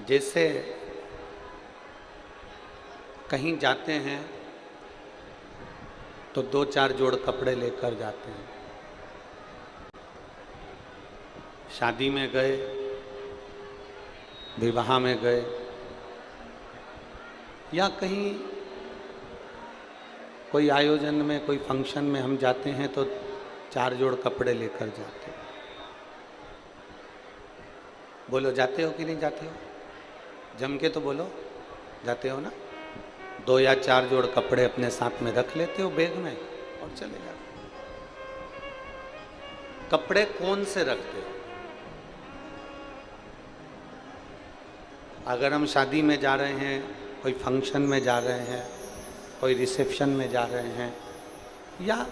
जैसे कहीं जाते हैं तो दो चार जोड़ कपड़े लेकर जाते हैं। शादी में गए, विवाह में गए या कहीं कोई आयोजन में, कोई फंक्शन में हम जाते हैं तो चार जोड़ कपड़े लेकर जाते हैं। बोलो, जाते हो कि नहीं जाते हो? जम के तो बोलो, जाते हो ना? दो या चार जोड़ कपड़े अपने साथ में रख लेते हो बैग में और चले जाते हो। कपड़े कौन से रखते हो? अगर हम शादी में जा रहे हैं, कोई फंक्शन में जा रहे हैं, कोई रिसेप्शन में जा रहे हैं या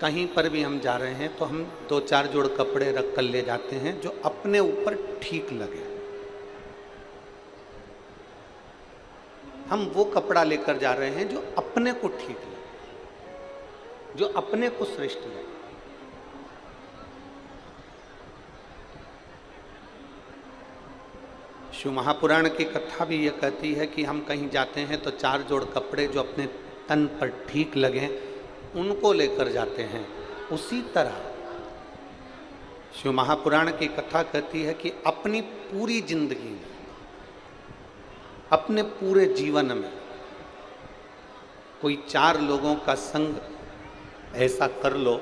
कहीं पर भी हम जा रहे हैं तो हम दो चार जोड़ कपड़े रख कर ले जाते हैं जो अपने ऊपर ठीक लगे। हम वो कपड़ा लेकर जा रहे हैं जो अपने को ठीक लगे, जो अपने को श्रेष्ठ लगे। शिव महापुराण की कथा भी ये कहती है कि हम कहीं जाते हैं तो चार जोड़ कपड़े जो अपने तन पर ठीक लगे उनको लेकर जाते हैं। उसी तरह शिव महापुराण की कथा कहती है कि अपनी पूरी जिंदगी में, अपने पूरे जीवन में कोई चार लोगों का संग ऐसा कर लो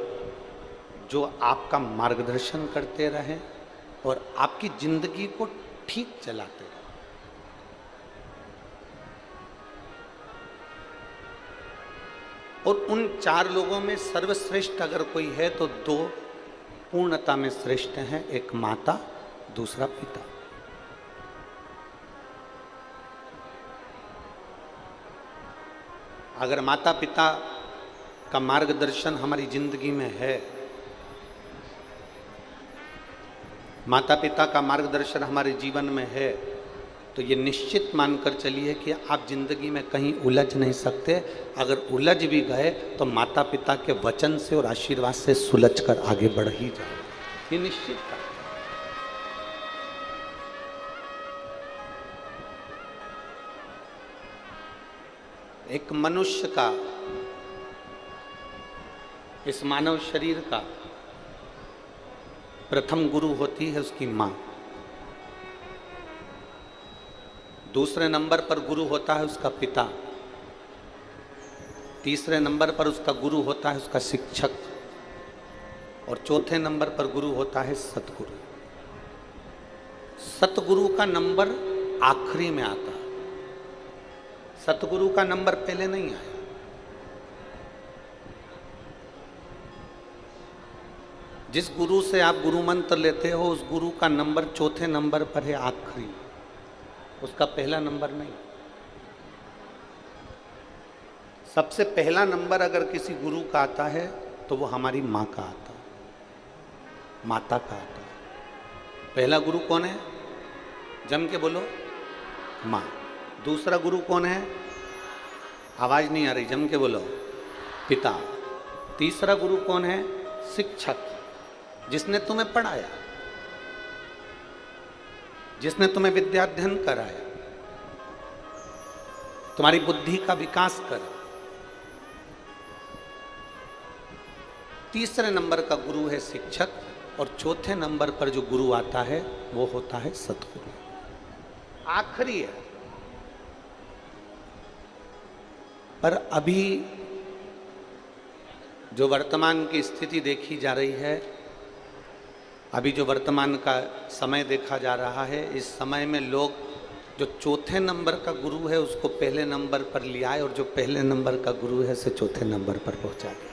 जो आपका मार्गदर्शन करते रहें और आपकी जिंदगी को ठीक चलाते रहें। और उन चार लोगों में सर्वश्रेष्ठ अगर कोई है तो दो पूर्णता में श्रेष्ठ हैं, एक माता, दूसरा पिता। अगर माता पिता का मार्गदर्शन हमारी जिंदगी में है, माता पिता का मार्गदर्शन हमारे जीवन में है, तो ये निश्चित मानकर चलिए कि आप जिंदगी में कहीं उलझ नहीं सकते। अगर उलझ भी गए तो माता पिता के वचन से और आशीर्वाद से सुलझ कर आगे बढ़ ही जाओ, ये निश्चित है। एक मनुष्य का, इस मानव शरीर का प्रथम गुरु होती है उसकी माँ। दूसरे नंबर पर गुरु होता है उसका पिता। तीसरे नंबर पर उसका गुरु होता है उसका शिक्षक। और चौथे नंबर पर गुरु होता है सतगुरु। सतगुरु का नंबर आखिरी में आता है, सतगुरु का नंबर पहले नहीं आया। जिस गुरु से आप गुरु मंत्र लेते हो उस गुरु का नंबर चौथे नंबर पर है, आखिरी, उसका पहला नंबर नहीं। सबसे पहला नंबर अगर किसी गुरु का आता है तो वो हमारी माँ का आता है, माता का आता है। पहला गुरु कौन है? जम के बोलो, माँ। दूसरा गुरु कौन है? आवाज नहीं आ रही, जम के बोलो, पिता। तीसरा गुरु कौन है? शिक्षक, जिसने तुम्हें पढ़ाया, जिसने तुम्हें विद्याध्ययन कराया, तुम्हारी बुद्धि का विकास करा। तीसरे नंबर का गुरु है शिक्षक और चौथे नंबर पर जो गुरु आता है वो होता है सतगुरु, आखिरी है। पर अभी जो वर्तमान की स्थिति देखी जा रही है, अभी जो वर्तमान का समय देखा जा रहा है, इस समय में लोग जो चौथे नंबर का गुरु है उसको पहले नंबर पर ले आए और जो पहले नंबर का गुरु है उसे चौथे नंबर पर पहुंचा दिया।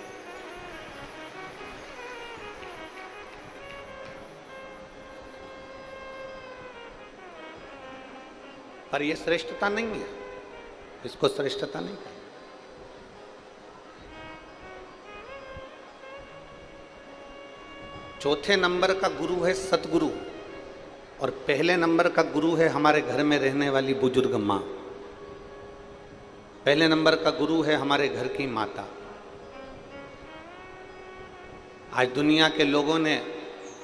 पर यह श्रेष्ठता नहीं है, इसको श्रेष्ठता नहीं है। चौथे नंबर का गुरु है सतगुरु और पहले नंबर का गुरु है हमारे घर में रहने वाली बुजुर्ग माँ। पहले नंबर का गुरु है हमारे घर की माता। आज दुनिया के लोगों ने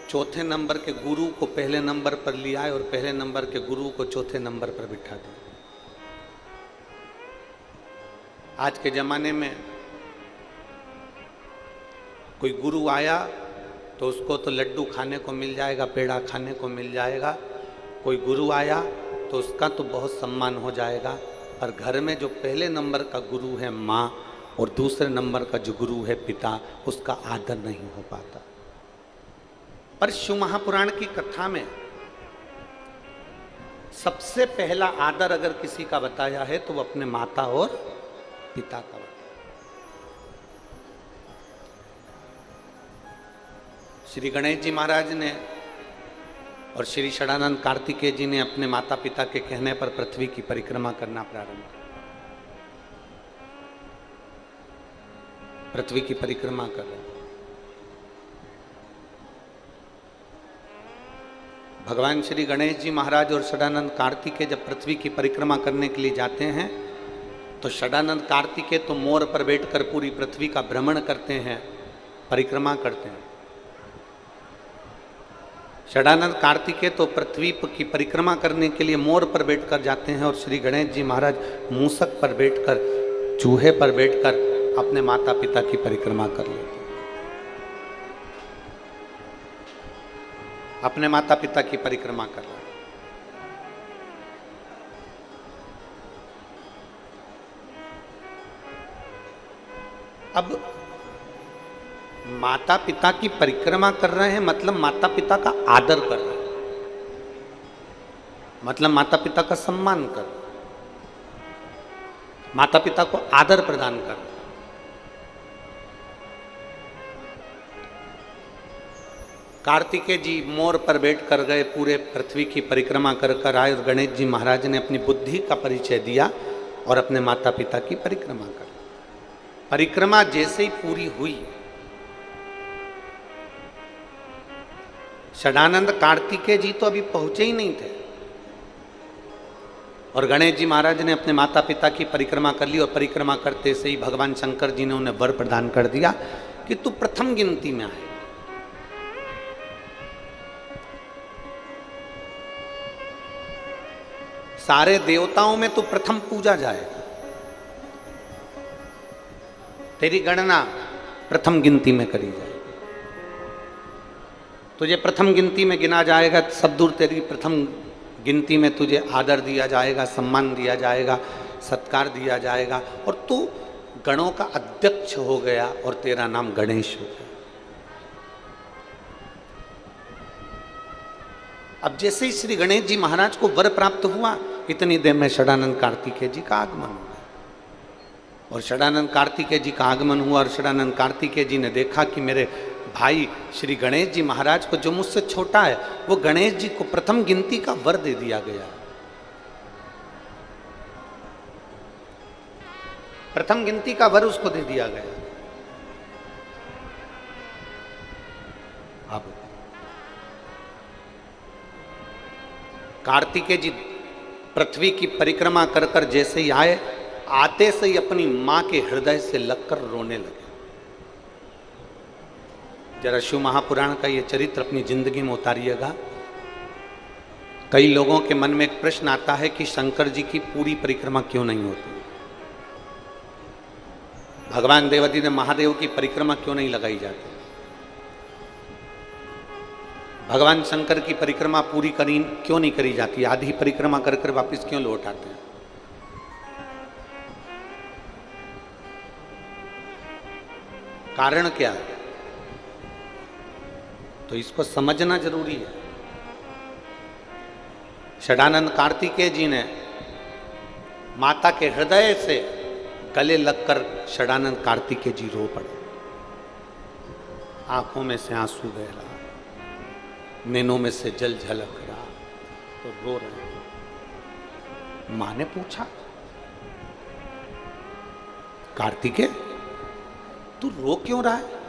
चौथे नंबर के गुरु को पहले नंबर पर लिया है और पहले नंबर के गुरु को चौथे नंबर पर बिठा दिया। आज के जमाने में कोई गुरु आया तो उसको तो लड्डू खाने को मिल जाएगा, पेड़ा खाने को मिल जाएगा। कोई गुरु आया तो उसका तो बहुत सम्मान हो जाएगा, पर घर में जो पहले नंबर का गुरु है माँ और दूसरे नंबर का जो गुरु है पिता, उसका आदर नहीं हो पाता। पर शिव महापुराण की कथा में सबसे पहला आदर अगर किसी का बताया है तो वो अपने माता और पिता का बताया। श्री गणेश जी महाराज ने और श्री षडानंद कार्तिकेय जी ने अपने माता पिता के कहने पर पृथ्वी की परिक्रमा करना प्रारंभ किया। पृथ्वी की परिक्रमा कर रहे हैं। भगवान श्री गणेश जी महाराज और षडानंद कार्तिकेय जब पृथ्वी की परिक्रमा करने के लिए जाते हैं तो षडानंद कार्तिकेय तो मोर पर बैठकर पूरी पृथ्वी का भ्रमण करते हैं, परिक्रमा करते हैं। षडानंद कार्तिकेय तो पृथ्वी की परिक्रमा करने के लिए मोर पर बैठकर जाते हैं और श्री गणेश जी महाराज मूसक पर बैठकर, चूहे पर बैठकर अपने माता पिता की परिक्रमा कर लेते हैं। अपने माता पिता की परिक्रमा कर रहे हैं। अब माता पिता की परिक्रमा कर रहे हैं मतलब माता पिता का आदर कर रहे हैं, मतलब माता पिता का सम्मान कर रहे हैं, माता पिता को आदर प्रदान कर रहे हैं। कार्तिकेय जी मोर पर बैठ कर गए, पूरे पृथ्वी की परिक्रमा कर कर आए और गणेश जी महाराज ने अपनी बुद्धि का परिचय दिया और अपने माता पिता की परिक्रमा कर। परिक्रमा जैसे ही पूरी हुई, षडानंद कार्तिकेय जी तो अभी पहुंचे ही नहीं थे और गणेश जी महाराज ने अपने माता पिता की परिक्रमा कर ली और परिक्रमा करते से ही भगवान शंकर जी ने उन्हें वर प्रदान कर दिया कि तू प्रथम गिनती में आए। सारे देवताओं में तू प्रथम पूजा जाएगा, तेरी गणना प्रथम गिनती में करी जाएगी, तुझे प्रथम गिनती में गिना जाएगा। सब दूर तेरी प्रथम गिनती में तुझे आदर दिया जाएगा, सम्मान दिया जाएगा, सत्कार दिया जाएगा और तू गणों का अध्यक्ष हो गया और तेरा नाम गणेश हो गया। अब जैसे ही श्री गणेश जी महाराज को वर प्राप्त हुआ, इतनी देर में षडानंद कार्तिकेय जी का आगमन हुआ और षडानंद कार्तिकेय जी का आगमन हुआ और षडानंद कार्तिकेय जी ने देखा कि मेरे भाई श्री गणेश जी महाराज को, जो मुझसे छोटा है, वो गणेश जी को प्रथम गिनती का वर दे दिया गया। प्रथम गिनती का वर उसको दे दिया गया। अब कार्तिकेय जी पृथ्वी की परिक्रमा कर कर जैसे ही आए, आते से ही अपनी मां के हृदय से लगकर रोने लगे। जरा शिव महापुराण का ये चरित्र अपनी जिंदगी में उतारिएगा। कई लोगों के मन में एक प्रश्न आता है कि शंकर जी की पूरी परिक्रमा क्यों नहीं होती, भगवान देवती ने महादेव की परिक्रमा क्यों नहीं लगाई जाती, भगवान शंकर की परिक्रमा पूरी क्यों नहीं करी जाती, आधी परिक्रमा कर कर वापिस क्यों लौट आते हैं। कारण क्या है, तो इसको समझना जरूरी है। षडानंद कार्तिकेय जी ने माता के हृदय से गले लगकर षडानंद कार्तिकेय जी रो पड़े, आंखों में से आंसू बह रहा, नैनों में से जल झलक रहा, तो रो रहे। मां ने पूछा, कार्तिकेय तू रो क्यों रहा है,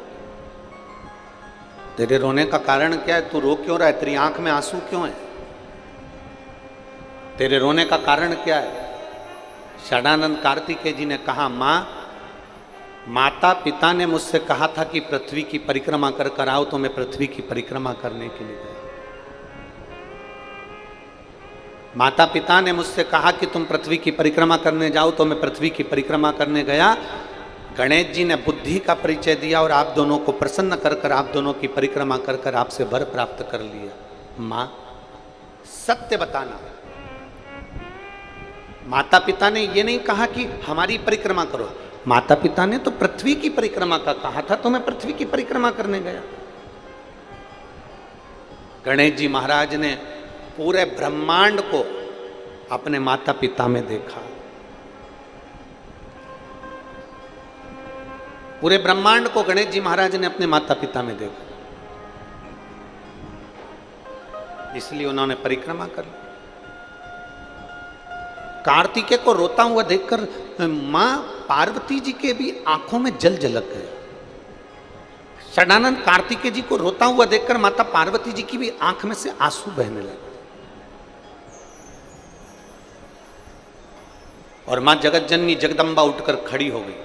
तेरे रोने का कारण क्या है, तू रो क्यों रहा है, तेरी आंख में आंसू क्यों है, तेरे रोने का कारण क्या है। षडानंद कार्तिकेय जी ने कहा, मां माता पिता ने मुझसे कहा था कि पृथ्वी की परिक्रमा कर कर आओ, तो मैं पृथ्वी की परिक्रमा करने के लिए गया। माता पिता ने मुझसे कहा कि तुम पृथ्वी की परिक्रमा करने जाओ, तो मैं पृथ्वी की परिक्रमा करने गया। गणेश जी ने बुद्धि का परिचय दिया और आप दोनों को प्रसन्न कर कर आप दोनों की परिक्रमा कर कर आपसे वर प्राप्त कर लिया। मां, सत्य बताना। माता पिता ने यह नहीं कहा कि हमारी परिक्रमा करो, माता पिता ने तो पृथ्वी की परिक्रमा का कहा था, तो मैं पृथ्वी की परिक्रमा करने गया। गणेश जी महाराज ने पूरे ब्रह्मांड को अपने माता पिता में देखा। पूरे ब्रह्मांड को गणेश जी महाराज ने अपने माता पिता में देखा, इसलिए उन्होंने परिक्रमा कर ली। कार्तिकेय को रोता हुआ देखकर मां पार्वती जी के भी आंखों में जल झलक गए। षडानंद कार्तिकेय जी को रोता हुआ देखकर माता पार्वती जी की भी आंख में से आंसू बहने लगे। और मां जगत जननी जगदम्बा उठकर खड़ी हो गई।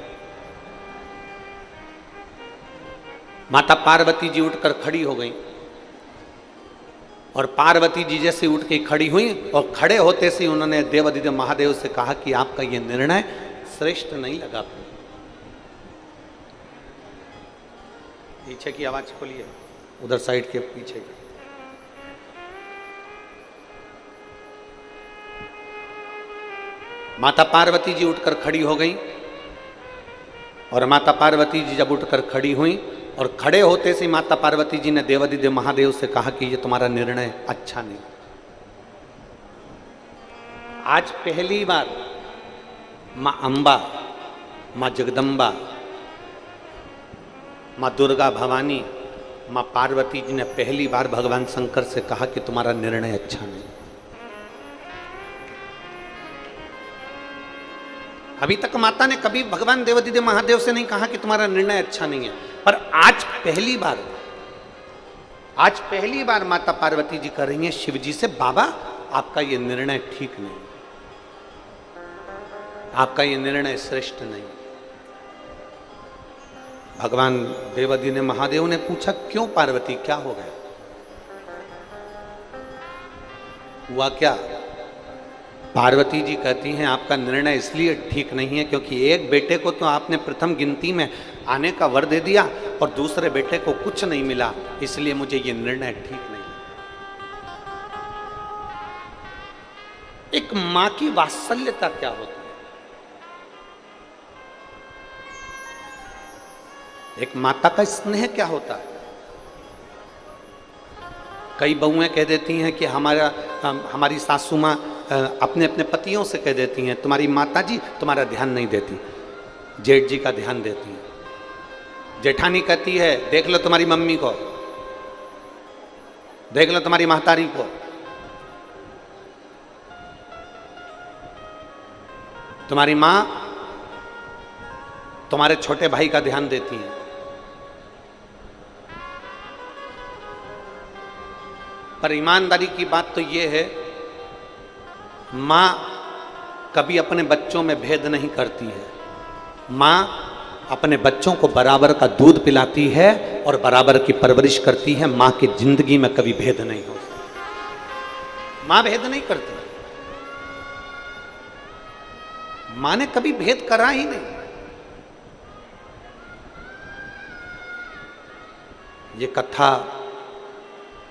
माता पार्वती जी उठकर खड़ी हो गई और पार्वती जी जैसे उठ के खड़ी हुई और खड़े होते से उन्होंने देवाधिदेव महादेव से कहा कि आपका यह निर्णय श्रेष्ठ नहीं लगा। पीछे की आवाज खोलिए, उधर साइड के पीछे की। माता पार्वती जी उठकर खड़ी हो गई और माता पार्वती जी जब उठकर खड़ी हुई और खड़े होते से माता पार्वती जी ने देवाधिदेव महादेव से कहा कि ये तुम्हारा निर्णय अच्छा नहीं। आज पहली बार मां अंबा, मां जगदम्बा, मां दुर्गा भवानी, मां पार्वती जी ने पहली बार भगवान शंकर से कहा कि तुम्हारा निर्णय अच्छा नहीं। अभी तक माता ने कभी भगवान देवाधिदेव महादेव से नहीं कहा कि तुम्हारा निर्णय अच्छा नहीं है, पर आज पहली बार माता पार्वती जी कह रही हैं शिव जी से, बाबा आपका यह निर्णय ठीक नहीं, आपका यह निर्णय श्रेष्ठ नहीं। भगवान देवाधिदेव महादेव ने पूछा, क्यों पार्वती, क्या हो गया, हुआ क्या? पार्वती जी कहती हैं आपका निर्णय इसलिए ठीक नहीं है क्योंकि एक बेटे को तो आपने प्रथम गिनती में आने का वर दे दिया और दूसरे बेटे को कुछ नहीं मिला, इसलिए मुझे ये निर्णय ठीक नहीं। एक मां की वात्सल्यता क्या होती है, एक माता का स्नेह क्या होता है। कई बहुएं कह देती हैं कि हमारी सासू मां अपने अपने पतियों से कह देती हैं तुम्हारी माता जी तुम्हारा ध्यान नहीं देती, जेठ जी का ध्यान देती है। जेठानी कहती है देख लो तुम्हारी मम्मी को, देख लो तुम्हारी महतारी को। तुम्हारी मां तुम्हारे छोटे भाई का ध्यान देती है। पर ईमानदारी की बात तो यह है, मां कभी अपने बच्चों में भेद नहीं करती है। मां अपने बच्चों को बराबर का दूध पिलाती है और बराबर की परवरिश करती है। मां की जिंदगी में कभी भेद नहीं होता, मां भेद नहीं करती। मां ने कभी भेद करा ही नहीं। ये कथा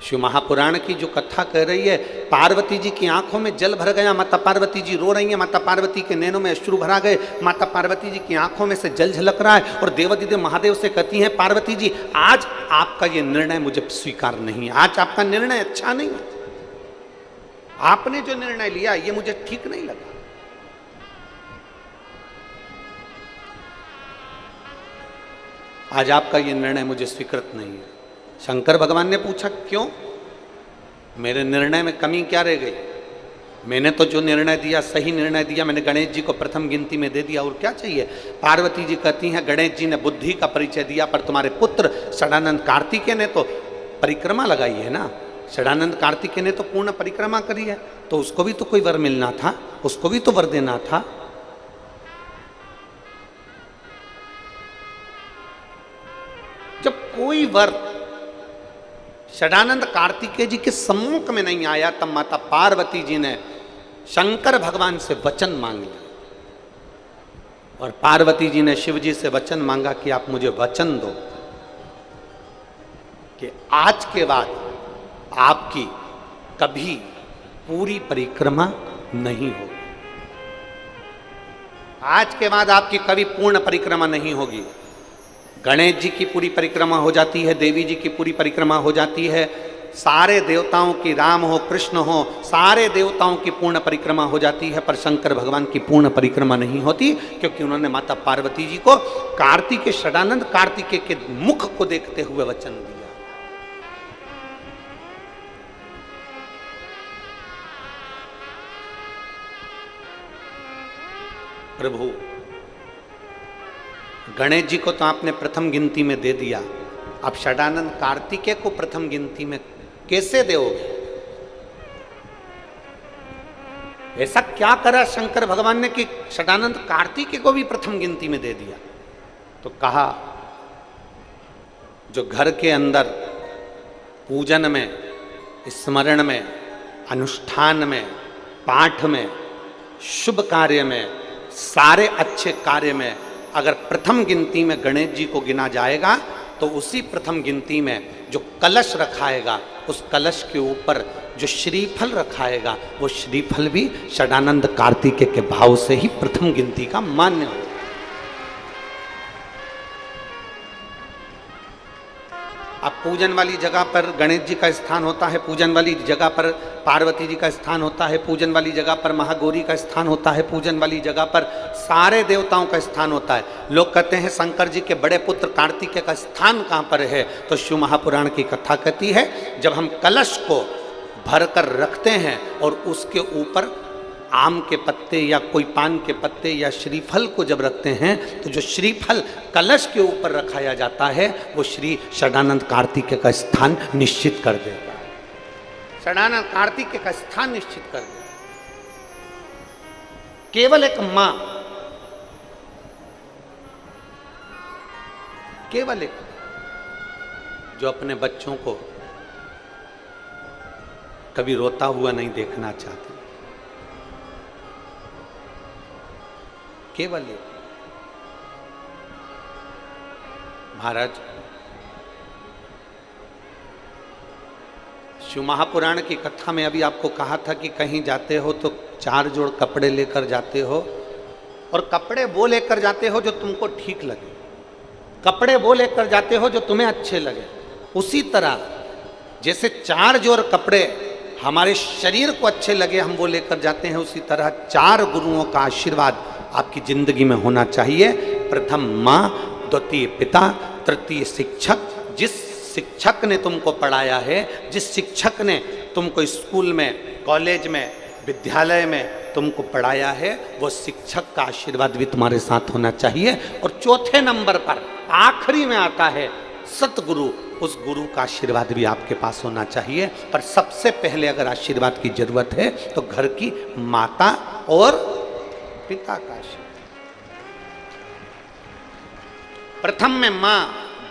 शिव महापुराण की जो कथा कह रही है, पार्वती जी की आंखों में जल भर गया, माता पार्वती जी रो रही हैं, माता पार्वती के नैनों में अश्रु भरा गए, माता पार्वती जी की आंखों में से जल झलक रहा है और देवाधिदेव महादेव से कहती हैं पार्वती जी आज आपका ये निर्णय मुझे स्वीकार नहीं है, आज आपका निर्णय अच्छा नहीं है, आपने जो निर्णय लिया ये मुझे ठीक नहीं लगा। आज आपका ये निर्णय मुझे स्वीकृत नहीं है। शंकर भगवान ने पूछा क्यों, मेरे निर्णय में कमी क्या रह गई? मैंने तो जो निर्णय दिया सही निर्णय दिया, मैंने गणेश जी को प्रथम गिनती में दे दिया, और क्या चाहिए? पार्वती जी कहती हैं गणेश जी ने बुद्धि का परिचय दिया, पर तुम्हारे पुत्र षडानंद कार्तिकेय ने तो परिक्रमा लगाई है ना, षडानंद कार्तिकेय ने तो पूर्ण परिक्रमा करी है, तो उसको भी तो कोई वर मिलना था, उसको भी तो वर देना था। कोई वर षडानंद कार्तिकेय जी के सम्मुख में नहीं आया, तब माता पार्वती जी ने शंकर भगवान से वचन मांग लिया। और पार्वती जी ने शिव जी से वचन मांगा कि आप मुझे वचन दो कि आज के बाद आपकी कभी पूरी परिक्रमा नहीं होगी। आज के बाद आपकी कभी पूर्ण परिक्रमा नहीं होगी। गणेश जी की पूरी परिक्रमा हो जाती है, देवी जी की पूरी परिक्रमा हो जाती है, सारे देवताओं की, राम हो कृष्ण हो, सारे देवताओं की पूर्ण परिक्रमा हो जाती है, पर शंकर भगवान की पूर्ण परिक्रमा नहीं होती, क्योंकि उन्होंने माता पार्वती जी को कार्तिकेय षडानंद कार्तिकेय के मुख को देखते हुए वचन दिया। प्रभु गणेश जी को तो आपने प्रथम गिनती में दे दिया, अब षडानंद कार्तिकेय को प्रथम गिनती में कैसे दोगे? ऐसा क्या करा शंकर भगवान ने कि षडानंद कार्तिकेय को भी प्रथम गिनती में दे दिया? तो कहा, जो घर के अंदर पूजन में, स्मरण में, अनुष्ठान में, पाठ में, शुभ कार्य में, सारे अच्छे कार्य में अगर प्रथम गिनती में गणेश जी को गिना जाएगा, तो उसी प्रथम गिनती में जो कलश रखाएगा, उस कलश के ऊपर जो श्रीफल रखाएगा, वो श्रीफल भी षडानंद कार्तिकेय के भाव से ही प्रथम गिनती का मान्य हो। अब पूजन वाली जगह पर गणेश जी का स्थान होता है, पूजन वाली जगह पर पार्वती जी का स्थान होता है, पूजन वाली जगह पर महागौरी का स्थान होता है, पूजन वाली जगह पर सारे देवताओं का स्थान होता है। लोग कहते हैं शंकर जी के बड़े पुत्र कार्तिकेय का स्थान कहाँ पर है? तो शिव महापुराण की कथा कहती है, जब हम कलश को भरकर रखते हैं और उसके ऊपर आम के पत्ते या कोई पान के पत्ते या श्रीफल को जब रखते हैं, तो जो श्रीफल कलश के ऊपर रखाया जाता है, वो श्री षडानंद कार्तिकेय का स्थान निश्चित कर देता है। षडानंद कार्तिकेय का स्थान निश्चित कर देता है। केवल एक मां, केवल एक, जो अपने बच्चों को कभी रोता हुआ नहीं देखना चाहती, केवल एक। महाराज, शिव महापुराण की कथा में अभी आपको कहा था कि कहीं जाते हो तो 4 जोड़ कपड़े लेकर जाते हो, और कपड़े वो लेकर जाते हो जो तुमको ठीक लगे, कपड़े वो लेकर जाते हो जो तुम्हें अच्छे लगे। उसी तरह जैसे 4 जोड़ कपड़े हमारे शरीर को अच्छे लगे हम वो लेकर जाते हैं, उसी तरह 4 गुरुओं का आशीर्वाद आपकी जिंदगी में होना चाहिए। प्रथम माँ, द्वितीय पिता, तृतीय शिक्षक। जिस शिक्षक ने तुमको पढ़ाया है, जिस शिक्षक ने तुमको स्कूल में, कॉलेज में, विद्यालय में तुमको पढ़ाया है, वो शिक्षक का आशीर्वाद भी तुम्हारे साथ होना चाहिए। और चौथे नंबर पर आखिरी में आता है सतगुरु, उस गुरु का आशीर्वाद भी आपके पास होना चाहिए। पर सबसे पहले अगर आशीर्वाद की जरूरत है तो घर की माता और पिता का आशीर्वाद। प्रथम में मां,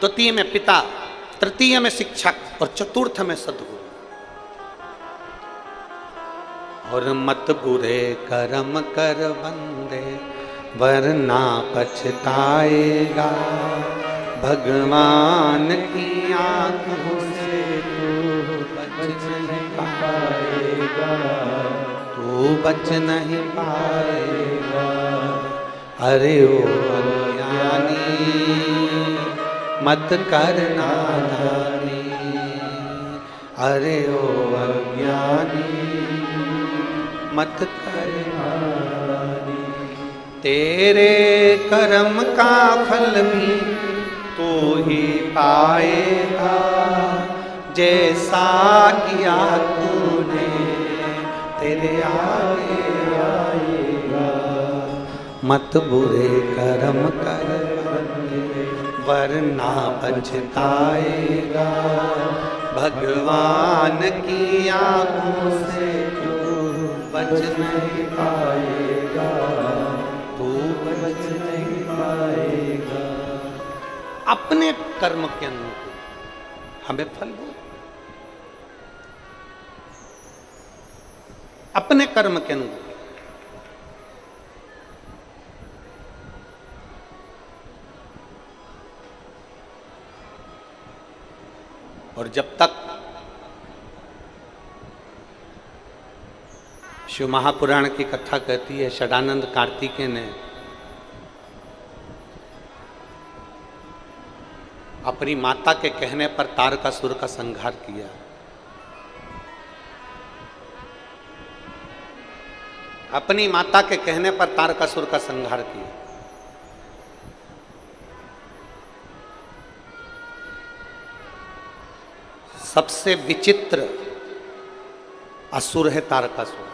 द्वितीय में पिता, तृतीय में शिक्षक और चतुर्थ में सद्गुरु। और मत बुरे कर्म कर बंदे, वरना पछताएगा, भगवान की आंखों से तू बच नहीं पाएगा, तू बच नहीं पाएगा। अरे ओ अज्ञानी मत करना नादानी, अरे ओ अज्ञानी मत करना नादानी। तेरे कर्म का फल भी तू ही पाएगा, जैसा किया तूने तेरे आगे आएगा। मत बुरे कर्म कर वरना पछताएगा, भगवान की आंखों से तू बच नहीं पाएगा, तू बच नहीं पाएगा। अपने कर्म के अनुकूल हमें फल भोग, अपने कर्म के अनुरूप। और जब तक शिव महापुराण की कथा कहती है, षडानंद कार्तिकेय ने अपनी माता के कहने पर तारकासुर का संहार किया। अपनी माता के कहने पर तारकासुर का संहार किया। सबसे विचित्र असुर है तारकासुर।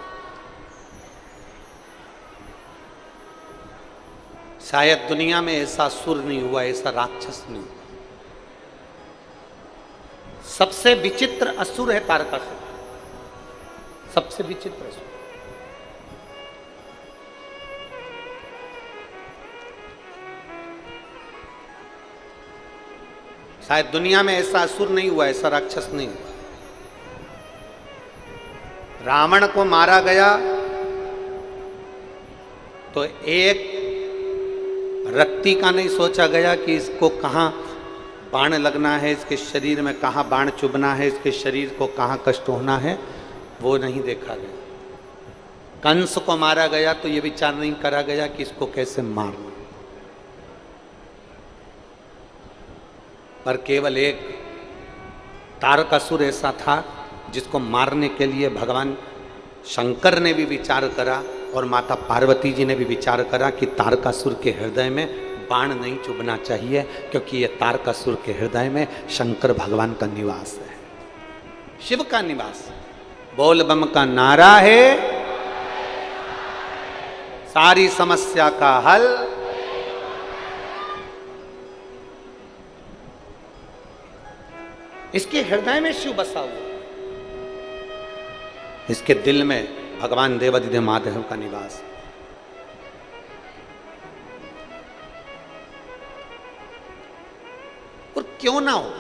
शायद दुनिया में ऐसा असुर नहीं हुआ, ऐसा राक्षस नहीं हुआ। सबसे विचित्र असुर है तारकासुर, सबसे विचित्र असुर। शायद दुनिया में ऐसा असुर नहीं हुआ, ऐसा राक्षस नहीं हुआ। रावण को मारा गया तो एक रत्ती का नहीं सोचा गया कि इसको कहां बाण लगना है, इसके शरीर में कहां बाण चुभना है, इसके शरीर को कहां कष्ट होना है, वो नहीं देखा गया। कंस को मारा गया तो ये विचार नहीं करा गया कि इसको कैसे मारना, पर केवल एक तारकासुर ऐसा था जिसको मारने के लिए भगवान शंकर ने भी विचार करा और माता पार्वती जी ने भी विचार करा कि तारकासुर के हृदय में बाण नहीं चुभना चाहिए, क्योंकि ये तारकासुर के हृदय में शंकर भगवान का निवास है, शिव का निवास। बोल बम का नारा है, सारी समस्या का हल। इसके हृदय में शिव बसा हुआ, इसके दिल में भगवान देवाधिदेव महादेव का निवास। और क्यों ना हो,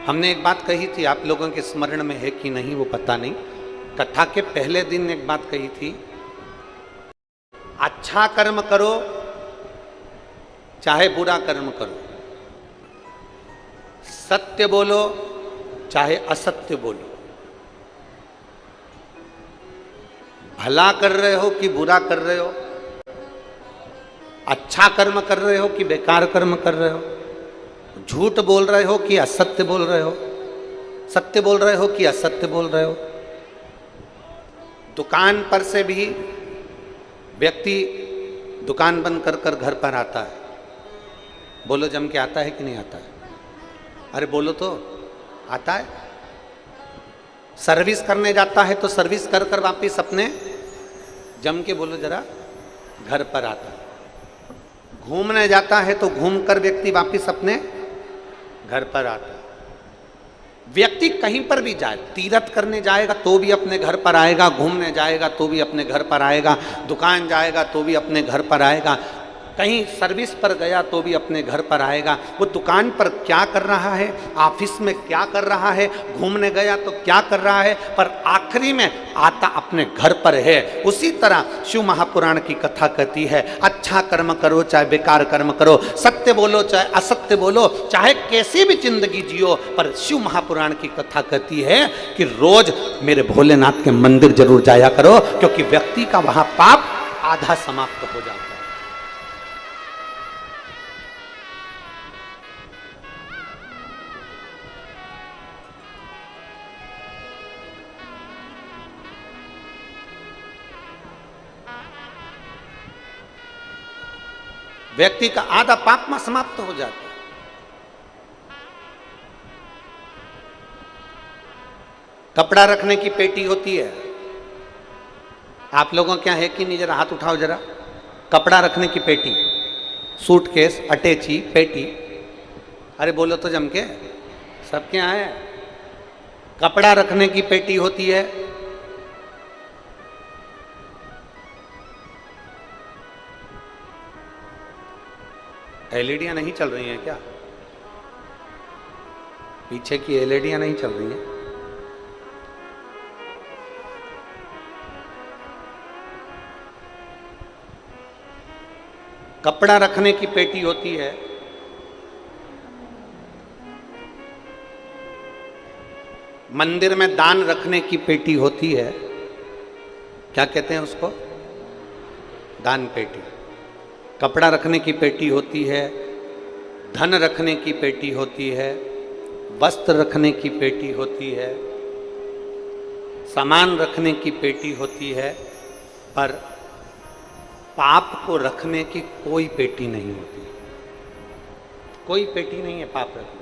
हमने एक बात कही थी, आप लोगों के स्मरण में है कि नहीं वो पता नहीं। कथा के पहले दिन एक बात कही थी, अच्छा कर्म करो चाहे बुरा कर्म करो, सत्य बोलो चाहे असत्य बोलो, भला कर रहे हो कि बुरा कर रहे हो, अच्छा कर्म कर रहे हो कि बेकार कर्म कर रहे हो, झूठ बोल रहे हो कि असत्य बोल रहे हो, सत्य बोल रहे हो कि असत्य बोल रहे हो। दुकान पर से भी व्यक्ति दुकान बंद कर कर घर पर आता है, बोलो जम के आता है कि नहीं आता है? अरे बोलो तो, आता है। सर्विस करने जाता है तो सर्विस कर कर वापिस अपने जम के बोलो जरा घर पर आता है। घूमने जाता है तो घूम कर व्यक्ति वापिस अपने घर पर आता है। व्यक्ति कहीं पर भी जाए, तीर्थ करने जाएगा तो भी अपने घर पर आएगा, घूमने जाएगा तो भी अपने घर पर आएगा, दुकान जाएगा तो भी अपने घर पर आएगा, कहीं सर्विस पर गया तो भी अपने घर पर आएगा। वो दुकान पर क्या कर रहा है, ऑफिस में क्या कर रहा है, घूमने गया तो क्या कर रहा है, पर आखिरी में आता अपने घर पर है। उसी तरह शिव महापुराण की कथा कहती है, अच्छा कर्म करो चाहे बेकार कर्म करो, सत्य बोलो चाहे असत्य बोलो, चाहे कैसी भी जिंदगी जियो, पर शिव महापुराण की कथा कहती है कि रोज मेरे भोलेनाथ के मंदिर जरूर जाया करो, क्योंकि व्यक्ति का वहां पाप आधा समाप्त हो जाता है। व्यक्ति का आधा पाप में समाप्त हो जाता है। कपड़ा रखने की पेटी होती है, आप लोगों क्या है कि नहीं, जरा हाथ उठाओ जरा। कपड़ा रखने की पेटी, सूटकेस, अटैची, पेटी, अरे बोलो तो जम के, सबके यहाँ है। कपड़ा रखने की पेटी होती है, एलईडियां नहीं चल रही हैं क्या? पीछे की एलईडियां नहीं चल रही हैं? कपड़ा रखने की पेटी होती है, मंदिर में दान रखने की पेटी होती है, क्या कहते हैं उसको? दान पेटी। कपड़ा रखने की पेटी होती है, धन रखने की पेटी होती है, वस्त्र रखने की पेटी होती है, सामान रखने की पेटी होती है, पर पाप को रखने की कोई पेटी नहीं होती। कोई पेटी नहीं है पाप रखने।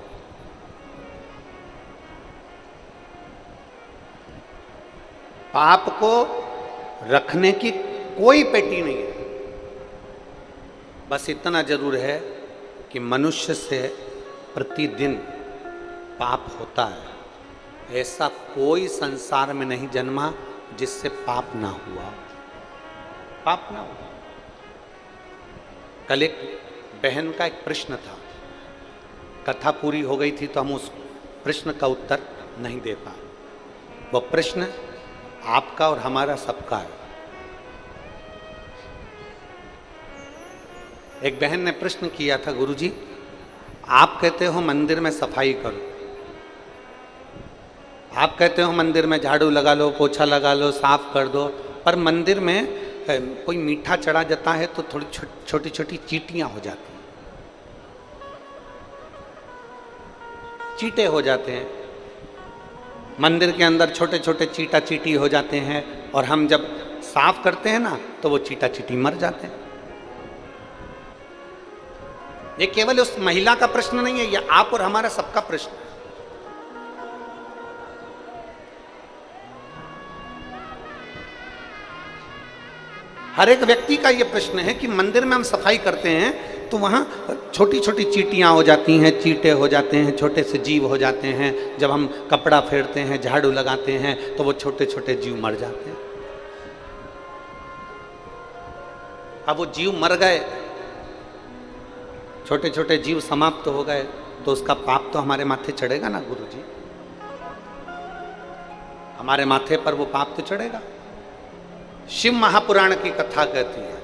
पाप को रखने की कोई पेटी नहीं है। बस इतना जरूर है कि मनुष्य से प्रतिदिन पाप होता है। ऐसा कोई संसार में नहीं जन्मा जिससे पाप ना हुआ। पाप ना हुआ। कल एक बहन का एक प्रश्न था, कथा पूरी हो गई थी तो हम उस प्रश्न का उत्तर नहीं दे पाए। वो प्रश्न आपका और हमारा सबका है। एक बहन ने प्रश्न किया था, गुरुजी आप कहते हो मंदिर में सफाई करो, आप कहते हो मंदिर में झाड़ू लगा लो, पोछा लगा लो, साफ कर दो, पर मंदिर में कोई मीठा चढ़ा जाता है तो थोड़ी छोटी छोटी चींटियां हो जाती हैं, चींटे हो जाते हैं मंदिर के अंदर, छोटे छोटे चीटा चीटी हो जाते हैं, और हम जब साफ करते हैं ना तो वो चीटा चीटी मर जाते हैं। ये केवल उस महिला का प्रश्न नहीं है, ये आप और हमारा सबका प्रश्न है। हर एक व्यक्ति का ये प्रश्न है कि मंदिर में हम सफाई करते हैं तो वहाँ छोटी छोटी चींटियाँ हो जाती हैं, चींटे हो जाते हैं, छोटे से जीव हो जाते हैं। जब हम कपड़ा फेरते हैं, झाड़ू लगाते हैं तो वो छोटे छोटे जीव मर जाते हैं। अब वो जीव मर गए, छोटे छोटे जीव समाप्त हो गए, तो उसका पाप तो हमारे माथे चढ़ेगा ना गुरुजी, हमारे माथे पर वो पाप तो चढ़ेगा। शिव महापुराण की कथा कहती है,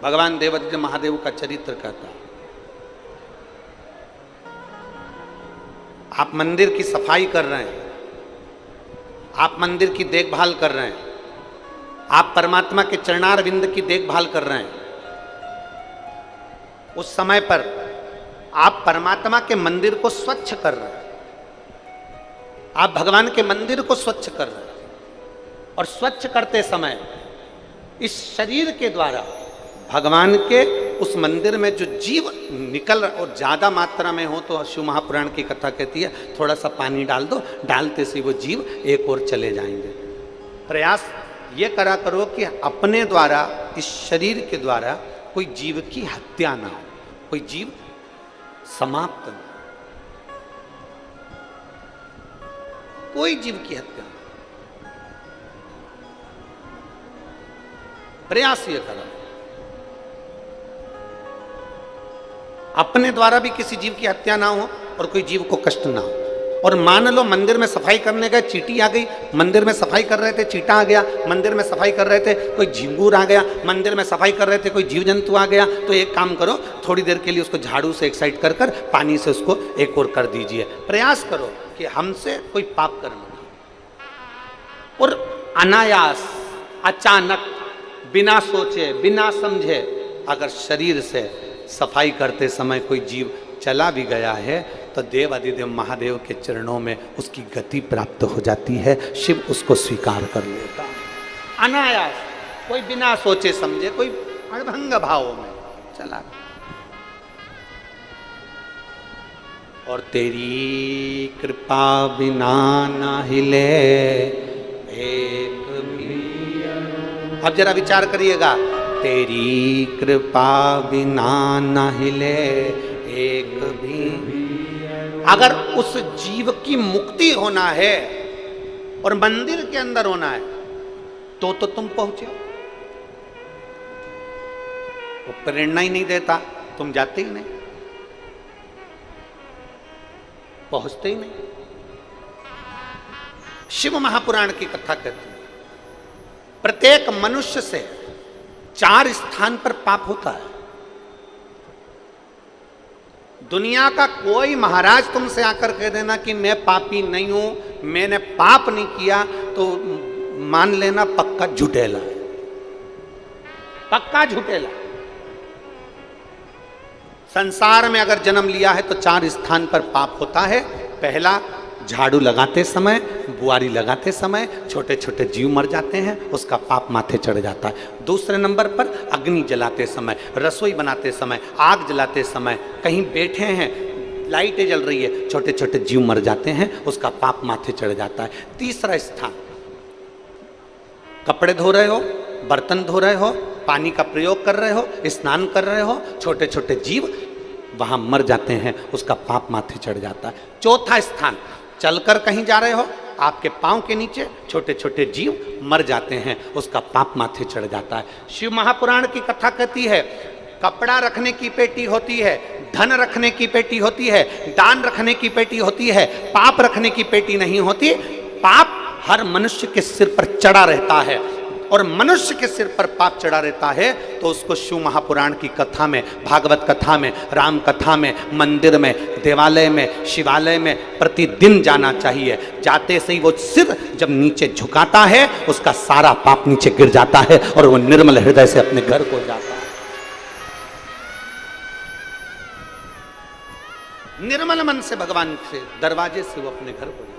भगवान देवादिदेव महादेव का चरित्र कहता है। आप मंदिर की सफाई कर रहे हैं, आप मंदिर की देखभाल कर रहे हैं, आप परमात्मा के चरणार विंद की देखभाल कर रहे हैं। उस समय पर आप परमात्मा के मंदिर को स्वच्छ कर रहे हैं, आप भगवान के मंदिर को स्वच्छ कर रहे हैं, और स्वच्छ करते समय इस शरीर के द्वारा भगवान के उस मंदिर में जो जीव निकल और ज़्यादा मात्रा में हो तो शिव महापुराण की कथा कहती है थोड़ा सा पानी डाल दो, डालते से वो जीव एक और चले जाएंगे। प्रयास ये करा करो कि अपने द्वारा, इस शरीर के द्वारा कोई जीव की हत्या ना हो, कोई जीव समाप्त ना हो, कोई जीव की हत्या ना। प्रयास ये करो अपने द्वारा भी किसी जीव की हत्या ना हो और कोई जीव को कष्ट ना हो। और मान लो मंदिर में सफाई करने गए, चींटी आ गई, मंदिर में सफाई कर रहे थे, चींटा आ गया, मंदिर में सफाई कर रहे थे, कोई झिंगूर आ गया, मंदिर में सफाई कर रहे थे, कोई जीव जंतु आ गया, तो एक काम करो, थोड़ी देर के लिए उसको झाड़ू से एक साइड कर कर पानी से उसको एक और कर दीजिए। प्रयास करो कि हमसे कोई पाप कर्म ना। और अनायास, अचानक, बिना सोचे, बिना समझे अगर शरीर से सफाई करते समय कोई जीव चला भी गया है तो देवादिदेव महादेव के चरणों में उसकी गति प्राप्त हो जाती है, शिव उसको स्वीकार कर लेता है। अनायास, कोई बिना सोचे समझे, कोई अड़भंग भाव में चला। और तेरी कृपा बिना ना हिले एक भी। अब जरा विचार करिएगा, तेरी कृपा बिना न हिले एक भी। अगर उस जीव की मुक्ति होना है और मंदिर के अंदर होना है तो तुम पहुंचे। प्रेरणा ही नहीं देता, तुम जाते ही नहीं, पहुंचते ही नहीं। शिव महापुराण की कथा कहती है प्रत्येक मनुष्य से 4 स्थान पर पाप होता है। दुनिया का कोई महाराज तुमसे आकर कह देना कि मैं पापी नहीं हूं, मैंने पाप नहीं किया, तो मान लेना पक्का झुठेला है, पक्का झुठेला। संसार में अगर जन्म लिया है तो 4 स्थान पर पाप होता है। पहला, झाड़ू लगाते समय, बुआरी लगाते समय छोटे छोटे जीव मर जाते हैं, उसका पाप माथे चढ़ जाता है। दूसरे नंबर पर अग्नि जलाते समय, रसोई बनाते समय, आग जलाते समय, कहीं बैठे हैं, लाइटें जल रही है, छोटे छोटे जीव मर जाते हैं, उसका पाप माथे चढ़ जाता है। तीसरा स्थान, कपड़े धो रहे हो, बर्तन धो रहे हो, पानी का प्रयोग कर रहे हो, स्नान कर रहे हो, छोटे छोटे जीव वहां मर जाते हैं, उसका पाप माथे चढ़ जाता है। चौथा स्थान, चलकर कहीं जा रहे हो, आपके पांव के नीचे छोटे छोटे जीव मर जाते हैं, उसका पाप माथे चढ़ जाता है। शिव महापुराण की कथा कहती है कपड़ा रखने की पेटी होती है, धन रखने की पेटी होती है, दान रखने की पेटी होती है, पाप रखने की पेटी नहीं होती। पाप हर मनुष्य के सिर पर चढ़ा रहता है, और मनुष्य के सिर पर पाप चढ़ा रहता है तो उसको शिव महापुराण की कथा में, भागवत कथा में, राम कथा में, मंदिर में, देवालय में, शिवालय में प्रतिदिन जाना चाहिए। जाते से ही वो सिर जब नीचे झुकाता है, उसका सारा पाप नीचे गिर जाता है और वो निर्मल हृदय से अपने घर को जाता है। निर्मल मन से भगवान से दरवाजे से वो अपने घर को जाता है।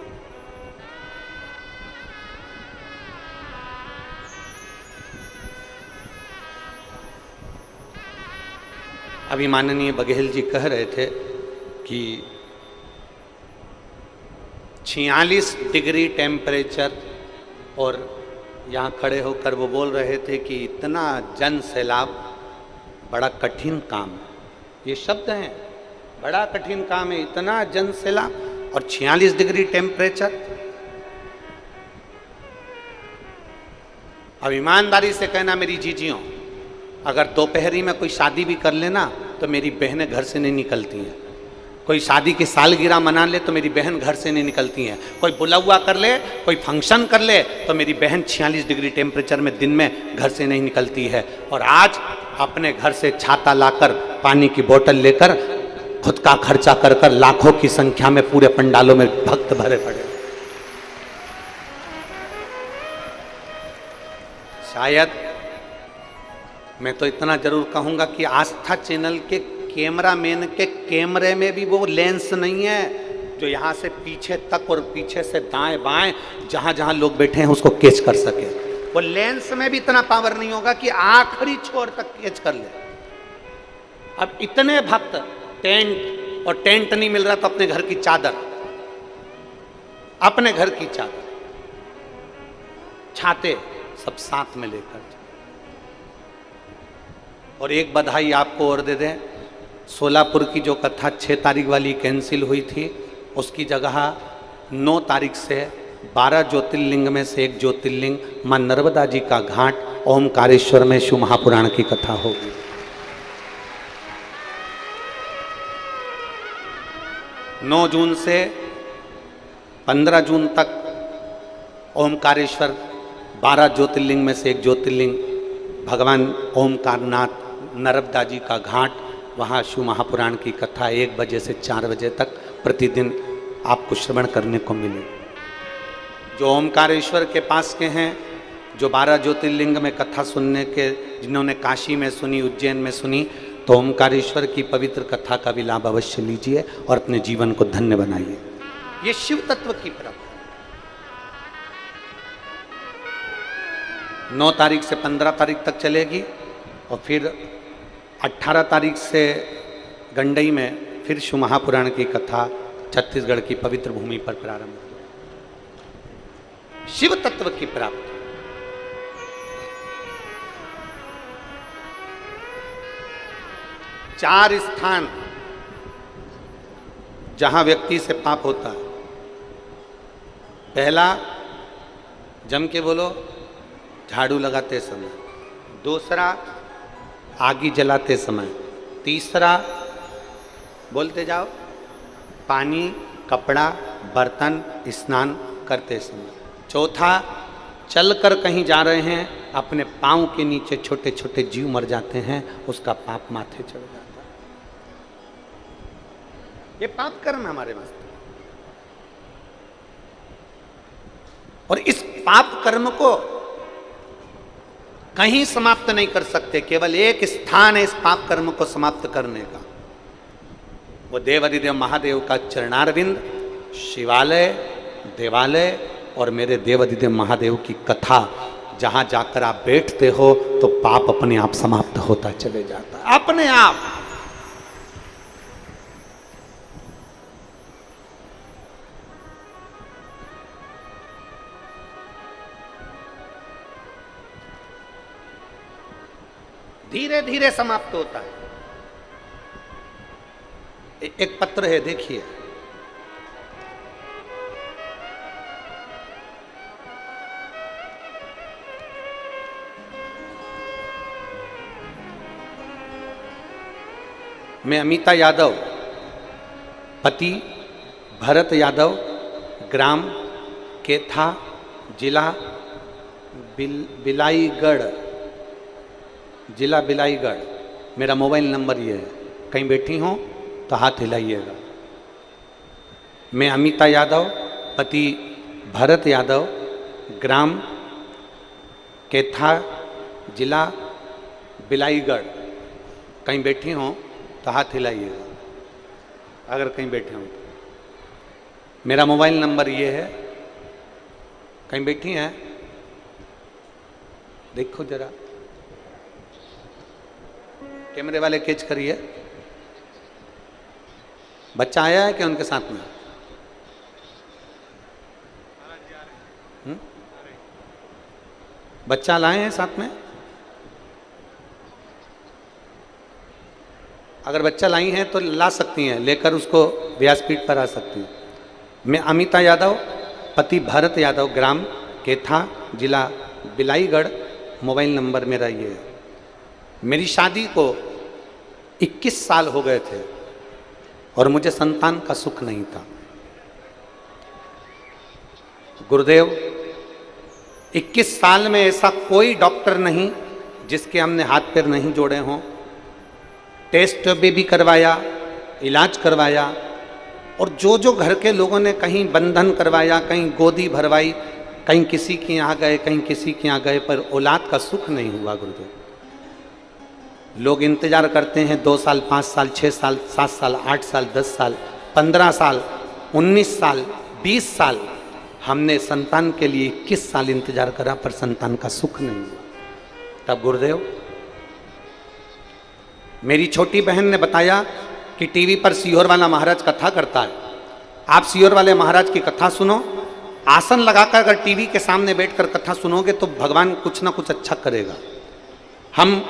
अभी माननीय बघेल जी कह रहे थे कि 46 डिग्री टेम्परेचर, और यहाँ खड़े होकर वो बोल रहे थे कि इतना जन सैलाब बड़ा कठिन काम है। ये शब्द हैं, बड़ा कठिन काम है, इतना जन सैलाब और 46 डिग्री टेम्परेचर। अब ईमानदारी से कहना मेरी जीजियों, अगर दोपहरी में कोई शादी भी कर लेना तो मेरी बहनें घर से नहीं निकलती हैं। कोई शादी की सालगिरह मना ले तो मेरी बहन घर से नहीं निकलती हैं। कोई बुलावा कर ले, कोई फंक्शन कर ले तो मेरी बहन 46 डिग्री टेम्परेचर में दिन में घर से नहीं निकलती है। और आज अपने घर से छाता लाकर, पानी की बोतल लेकर, खुद का खर्चा कर कर लाखों की संख्या में पूरे पंडालों में भक्त भरे पड़े। शायद मैं तो इतना जरूर कहूंगा कि आस्था चैनल के कैमरामैन के कैमरे में भी वो लेंस नहीं है जो यहाँ से पीछे तक और पीछे से दाएं बाएं जहाँ जहाँ लोग बैठे हैं उसको कैच कर सके। वो लेंस में भी इतना पावर नहीं होगा कि आखिरी छोर तक कैच कर ले। अब इतने भक्त, टेंट, और टेंट नहीं मिल रहा तो अपने घर की चादर, अपने घर की चादर, छाते सब साथ में लेकर। और एक बधाई आपको और दे दें, सोलापुर की जो कथा 6 तारीख वाली कैंसिल हुई थी, उसकी जगह 9 तारीख से 12 ज्योतिर्लिंग में से एक ज्योतिर्लिंग मां नर्मदा जी का घाट ओमकारेश्वर में शिव महापुराण की कथा होगी। नौ जून से 15 जून तक ओमकारेश्वर 12 ज्योतिर्लिंग में से एक ज्योतिर्लिंग भगवान ओमकारनाथ नर्मदा जी का घाट, वहाँ शिव महापुराण की कथा 1 बजे से 4 बजे तक प्रतिदिन आपको श्रवण करने को मिले। जो ओमकारेश्वर के पास के हैं, जो 12 ज्योतिर्लिंग में कथा सुनने के, जिन्होंने काशी में सुनी, उज्जैन में सुनी, तो ओमकारेश्वर की पवित्र कथा का भी लाभ अवश्य लीजिए और अपने जीवन को धन्य बनाइए। ये शिव तत्व की परंपरा 9 तारीख से 15 तारीख तक चलेगी और फिर 18 तारीख से गंडई में फिर शिव महापुराण की कथा छत्तीसगढ़ की पवित्र भूमि पर प्रारंभ हुई। शिव तत्व की प्राप्ति। चार स्थान जहां व्यक्ति से पाप होता है। पहला, जम के बोलो, झाड़ू लगाते समय। दूसरा, आगी जलाते समय। तीसरा, बोलते जाओ, पानी, कपड़ा, बर्तन, स्नान करते समय। चौथा, चलकर कहीं जा रहे हैं, अपने पाँव के नीचे छोटे छोटे जीव मर जाते हैं, उसका पाप माथे चढ़ जाता है। ये पाप कर्म हमारे मस्त। और इस पाप कर्म को कहीं समाप्त नहीं कर सकते, केवल एक स्थान है इस पाप कर्म को समाप्त करने का, वो देवाधिदेव महादेव का चरणारविंद, शिवालय, देवालय और मेरे देवाधिदेव महादेव की कथा। जहां जाकर आप बैठते हो तो पाप अपने आप समाप्त होता चले जाता है, अपने आप। धीरे धीरे समाप्त होता है। एक पत्र है, देखिए, मैं अमिता यादव, पति भरत यादव, ग्राम केथा, जिला बिलाईगढ़, जिला बिलाईगढ़, मेरा मोबाइल नंबर ये है, कहीं बैठी हो तो हाथ हिलाइएगा। मैं अमिता यादव, पति भरत यादव, ग्राम केथा, जिला बिलाईगढ़, कहीं बैठी हो तो हाथ हिलाइएगा अगर कहीं बैठे हो तो। मेरा मोबाइल नंबर ये है, कहीं बैठी हैं, देखो जरा, कैमरे वाले कैच करिए। बच्चा आया है क्या उनके साथ में? बच्चा लाए हैं साथ में? अगर बच्चा लाई हैं तो ला सकती हैं, लेकर उसको व्यासपीठ पर आ सकती हैं। मैं अमिता यादव, पति भरत यादव, ग्राम केथा, जिला बिलाईगढ़, मोबाइल नंबर मेरा ये है। मेरी शादी को 21 साल हो गए थे और मुझे संतान का सुख नहीं था। गुरुदेव, 21 साल में ऐसा कोई डॉक्टर नहीं जिसके हमने हाथ पैर नहीं जोड़े हों। टेस्ट भी करवाया, इलाज करवाया, और जो घर के लोगों ने कहीं बंधन करवाया, कहीं गोदी भरवाई, कहीं किसी के यहाँ गए, कहीं किसी के यहाँ गए, पर औलाद का सुख नहीं हुआ। गुरुदेव, लोग इंतजार करते हैं 2 साल, 5 साल, 6 साल, 7 साल, 8 साल, 10 साल, 15 साल, 19 साल, 20 साल। हमने संतान के लिए 21 साल इंतजार करा, पर संतान का सुख नहीं हुआ। तब गुरुदेव, मेरी छोटी बहन ने बताया कि टीवी पर सीहोर वाला महाराज कथा करता है, आप सीहोर वाले महाराज की कथा सुनो। आसन लगाकर अगर टीवी के सामने बैठकर कथा सुनोगे तो भगवान कुछ ना कुछ अच्छा करेगा। हम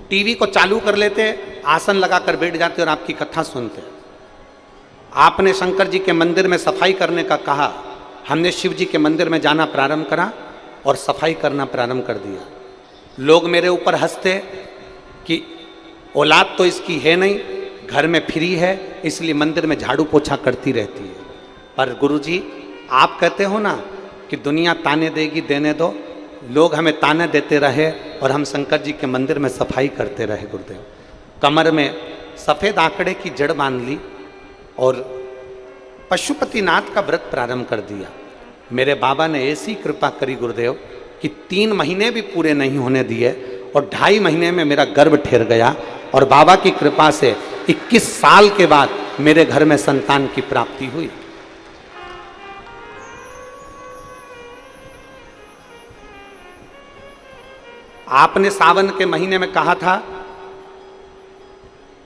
टीवी को चालू कर लेते, आसन लगाकर बैठ जाते और आपकी कथा सुनते। आपने शंकर जी के मंदिर में सफाई करने का कहा, हमने शिव जी के मंदिर में जाना प्रारंभ करा और सफाई करना प्रारंभ कर दिया। लोग मेरे ऊपर हंसते कि औलाद तो इसकी है नहीं, घर में फ्री है, इसलिए मंदिर में झाड़ू पोछा करती रहती है। पर गुरुजी, आप कहते हो ना कि दुनिया ताने देगी, देने दो। लोग हमें ताने देते रहे और हम शंकर जी के मंदिर में सफाई करते रहे। गुरुदेव, कमर में सफ़ेद आंकड़े की जड़ बांध ली और पशुपतिनाथ का व्रत प्रारंभ कर दिया। मेरे बाबा ने ऐसी कृपा करी गुरुदेव कि 3 महीने भी पूरे नहीं होने दिए और 2.5 महीने में मेरा गर्भ ठहर गया, और बाबा की कृपा से 21 साल के बाद मेरे घर में संतान की प्राप्ति हुई। आपने सावन के महीने में कहा था,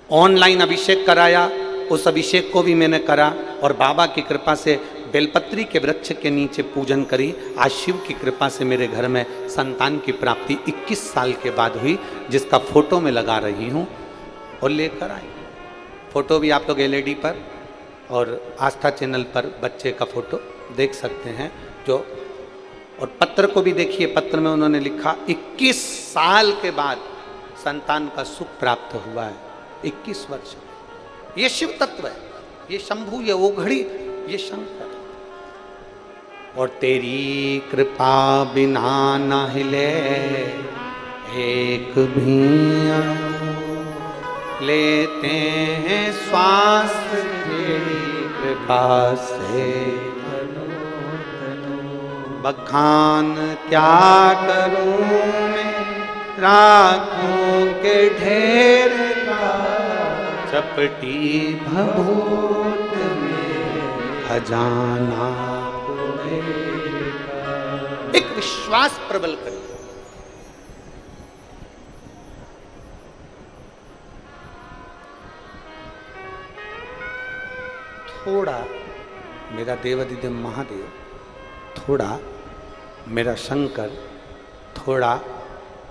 ऑनलाइन अभिषेक कराया, उस अभिषेक को भी मैंने करा और बाबा की कृपा से बेलपत्री के वृक्ष के नीचे पूजन करी। आज शिव की कृपा से मेरे घर में संतान की प्राप्ति 21 साल के बाद हुई, जिसका फोटो मैं लगा रही हूँ और लेकर आई। फोटो भी आप लोग एलईडी पर और आस्था चैनल पर बच्चे का फोटो देख सकते हैं। जो और पत्र को भी देखिए, पत्र में उन्होंने लिखा 21 साल के बाद संतान का सुख प्राप्त हुआ है 21 वर्ष। ये शिव तत्व है, ये शंभु, ये ओघड़ी, ये शंकर। और तेरी कृपा बिना न हिले एक भी लेते हैं श्वास तेरी कृपा से। बखान क्या करूं मैं राखों के ढेर का, चपटी भभूत में खजाना। एक विश्वास प्रबल करिए। थोड़ा मेरा देवाधिदेव महादेव, थोड़ा मेरा शंकर, थोड़ा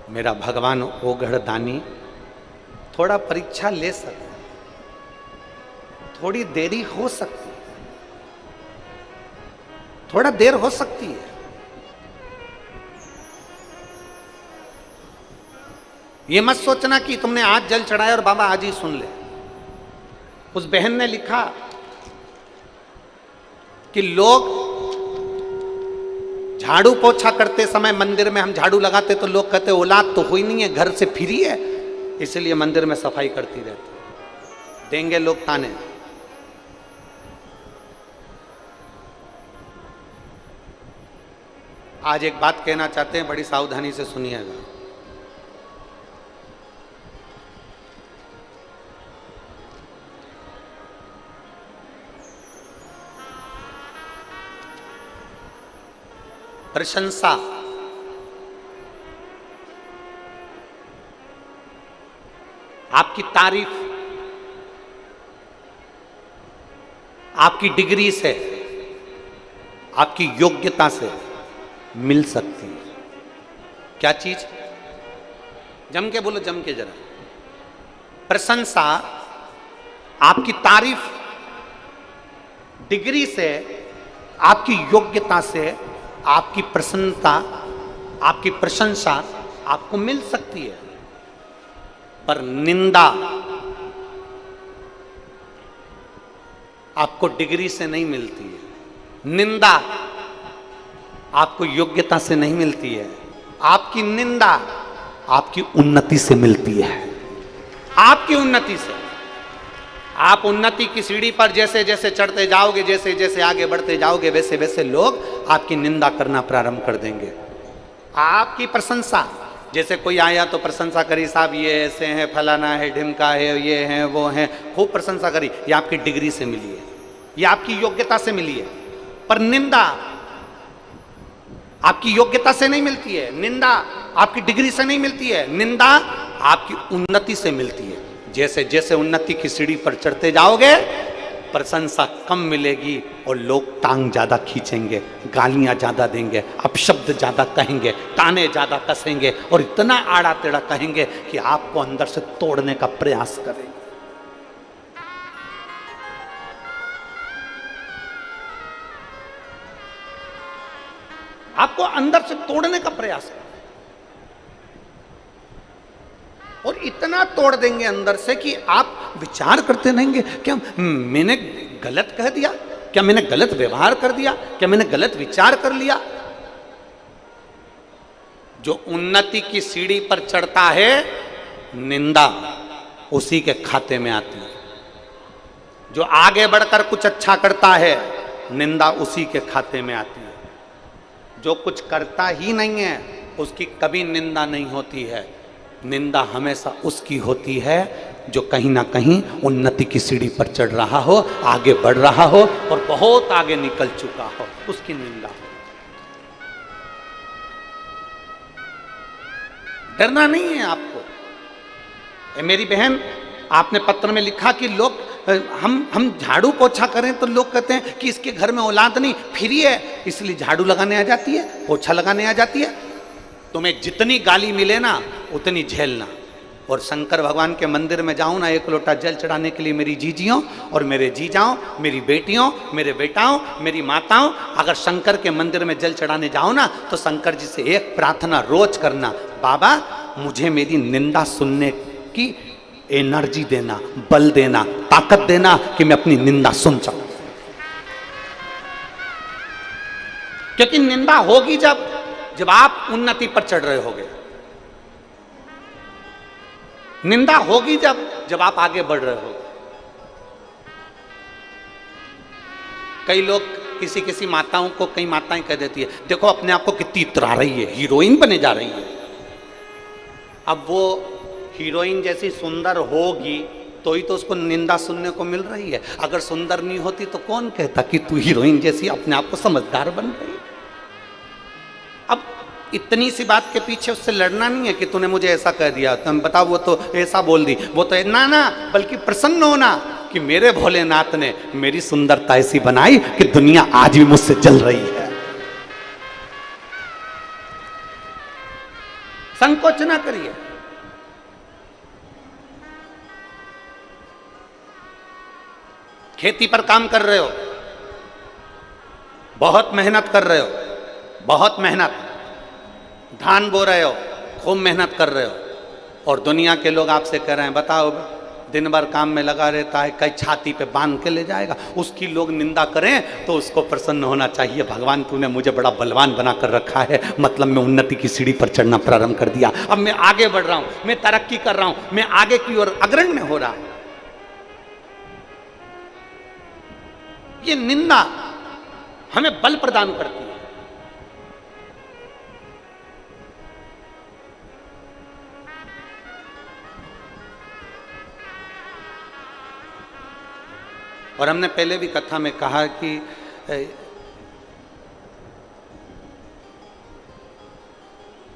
मेरा भगवान ओघड़ दानी थोड़ा परीक्षा ले सकते, थोड़ी देरी हो सकती है, थोड़ा देर हो सकती है। ये मत सोचना कि तुमने आज जल चढ़ाया और बाबा आज ही सुन ले। उस बहन ने लिखा कि लोग झाड़ू पोछा करते समय मंदिर में हम झाड़ू लगाते तो लोग कहते औलाद तो हुई नहीं है, घर से फ्री है, इसलिए मंदिर में सफाई करती रहती। देंगे लोग ताने। आज एक बात कहना चाहते हैं, बड़ी सावधानी से सुनिएगा। प्रशंसा आपकी तारीफ आपकी डिग्री से, आपकी योग्यता से मिल सकती है। क्या चीज? जम के बोलो, जम के जरा। प्रशंसा आपकी तारीफ डिग्री से, आपकी योग्यता से, आपकी प्रसन्नता, आपकी प्रशंसा आपको मिल सकती है। पर निंदा आपको डिग्री से नहीं मिलती है, निंदा आपको योग्यता से नहीं मिलती है। आपकी निंदा आपकी उन्नति से मिलती है, आपकी उन्नति से। आप उन्नति की सीढ़ी पर जैसे जैसे चढ़ते जाओगे, जैसे जैसे आगे बढ़ते जाओगे, वैसे वैसे लोग आपकी निंदा करना प्रारंभ कर देंगे। आपकी प्रशंसा, जैसे कोई आया तो प्रशंसा करी, साहब ये ऐसे हैं, फलाना है, ढिमका है, ये हैं, वो हैं, खूब प्रशंसा करी। ये आपकी डिग्री से मिली है, ये आपकी योग्यता से मिली है। पर निंदा आपकी योग्यता से नहीं मिलती है, निंदा आपकी डिग्री से नहीं मिलती है, निंदा आपकी उन्नति से मिलती है। जैसे जैसे उन्नति की सीढ़ी पर चढ़ते जाओगे, प्रशंसा कम मिलेगी और लोग टांग ज्यादा खींचेंगे, गालियां ज्यादा देंगे, अपशब्द ज्यादा कहेंगे, ताने ज्यादा कसेंगे और इतना आड़ा टेढ़ा कहेंगे कि आपको अंदर से तोड़ने का प्रयास करेंगे। आपको अंदर से तोड़ने का प्रयास करें और इतना तोड़ देंगे अंदर से कि आप विचार करते रहेंगे, क्या मैंने गलत कह दिया, क्या मैंने गलत व्यवहार कर दिया, क्या मैंने गलत विचार कर लिया। जो उन्नति की सीढ़ी पर चढ़ता है, निंदा उसी के खाते में आती है। जो आगे बढ़कर कुछ अच्छा करता है, निंदा उसी के खाते में आती है। जो कुछ करता ही नहीं है, उसकी कभी निंदा नहीं होती है। निंदा हमेशा उसकी होती है जो कहीं ना कहीं उन्नति की सीढ़ी पर चढ़ रहा हो, आगे बढ़ रहा हो और बहुत आगे निकल चुका हो, उसकी निंदा हो। डरना नहीं है आपको। मेरी बहन, आपने पत्र में लिखा कि लोग हम झाड़ू पोछा करें तो लोग कहते हैं कि इसके घर में औलाद नहीं, फ्री है, इसलिए झाड़ू लगाने आ जाती है, पोछा लगाने आ जाती है। तुम्हें जितनी गाली मिले ना उतनी झेलना। और शंकर भगवान के मंदिर में जाऊं ना, एक लोटा जल चढ़ाने के लिए मेरी जीजियों और मेरे जीजाओं, मेरी बेटियों, मेरे बेटाओं, मेरी माताओं, अगर शंकर के मंदिर में जल चढ़ाने जाओ ना तो शंकर जी से एक प्रार्थना रोज करना, बाबा मुझे मेरी निंदा सुनने की एनर्जी देना, बल देना, ताकत देना कि मैं अपनी निंदा सुन सकूं। क्योंकि निंदा होगी जब आप उन्नति पर चढ़ रहे होगे, निंदा होगी जब आप आगे बढ़ रहे हो। कई लोग किसी माताओं को, कई माताएं कह देती है, देखो अपने आप को कितनी इतरा रही है, हीरोइन बने जा रही है। अब वो हीरोइन जैसी सुंदर होगी तो ही तो उसको निंदा सुनने को मिल रही है। अगर सुंदर नहीं होती तो कौन कहता कि तू हीरोइन जैसी अपने आप को समझदार बन गई। अब इतनी सी बात के पीछे उससे लड़ना नहीं है कि तूने मुझे ऐसा कह दिया, तुम बताओ वो तो ऐसा बोल दी, वो तो ना, बल्कि प्रसन्न होना कि मेरे भोलेनाथ ने मेरी सुंदरता ऐसी बनाई कि दुनिया आज भी मुझसे जल रही है। संकोच ना करिए। खेती पर काम कर रहे हो, बहुत मेहनत कर रहे हो, बहुत मेहनत, धान बो रहे हो, खूब मेहनत कर रहे हो, और दुनिया के लोग आपसे कह रहे हैं बताओ, दिन भर काम में लगा रहता है, कई छाती पे बांध के ले जाएगा, उसकी लोग निंदा करें तो उसको प्रसन्न होना चाहिए, भगवान तूने मुझे बड़ा बलवान बना कर रखा है, मतलब मैं उन्नति की सीढ़ी पर चढ़ना प्रारंभ कर दिया, अब मैं आगे बढ़ रहा हूं, मैं तरक्की कर रहा हूं, मैं आगे की ओर अग्रगण्य हो रहा हूं। ये निंदा हमें बल प्रदान करती है। और हमने पहले भी कथा में कहा कि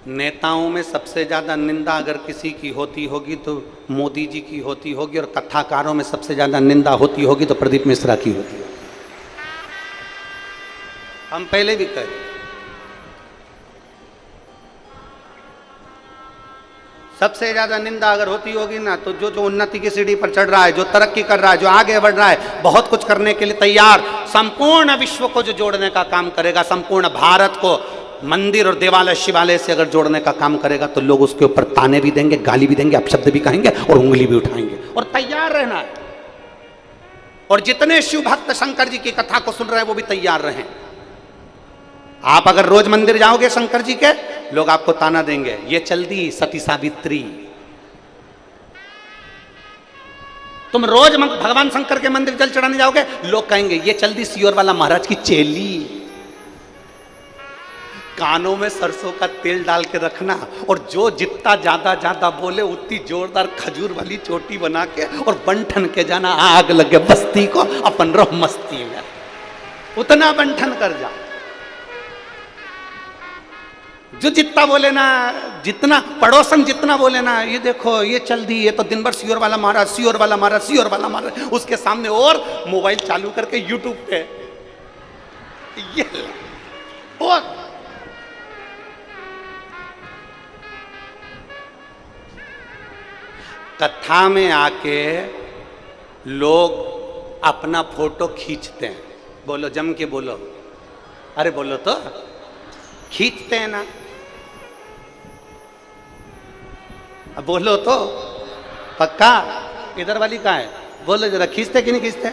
नेताओं में सबसे ज्यादा निंदा अगर किसी की होती होगी तो मोदी जी की होती होगी, और कथाकारों में सबसे ज्यादा निंदा होती होगी तो प्रदीप मिश्रा की होती होगी। हम पहले भी कहे, सबसे ज्यादा निंदा अगर होती होगी ना तो जो उन्नति की सीढ़ी पर चढ़ रहा है, जो तरक्की कर रहा है, जो आगे बढ़ रहा है, बहुत कुछ करने के लिए तैयार, संपूर्ण विश्व को जो जोड़ने का काम करेगा, संपूर्ण भारत को मंदिर और देवालय शिवालय से अगर जोड़ने का काम करेगा, तो लोग उसके ऊपर ताने भी देंगे, गाली भी देंगे, अपशब्द भी कहेंगे और उंगली भी उठाएंगे, और तैयार रहना है। और जितने शिव भक्त शंकर जी की कथा को सुन रहे हैं वो भी तैयार रहें। आप अगर रोज मंदिर जाओगे शंकर जी के, लोग आपको ताना देंगे, ये चल दी सती सावित्री। तुम रोज भगवान शंकर के मंदिर जल चढ़ाने जाओगे, लोग कहेंगे ये चल दी सियोर वाला महाराज की चेली। कानों में सरसों का तेल डाल के रखना, और जो जितना ज्यादा बोले उतनी जोरदार खजूर वाली चोटी बना के और बंठन के जाना, आग लगे बस्ती को, अपन रहो मस्ती में, उतना बंठन कर जा। जो जितना बोले ना, जितना पड़ोसन जितना बोले ना, ये देखो ये चल दी, ये तो दिन भर सियोर वाला महाराज, सियोर वाला महाराज, सियोर वाला महाराज, उसके सामने और मोबाइल चालू करके यूट्यूब पे ये, और कथा में आके लोग अपना फोटो खींचते हैं। बोलो जम के बोलो, अरे बोलो तो, खींचते हैं ना, अब बोलो तो पक्का, इधर वाली कहाँ है, बोलो जरा, खींचते कि नहीं खींचते?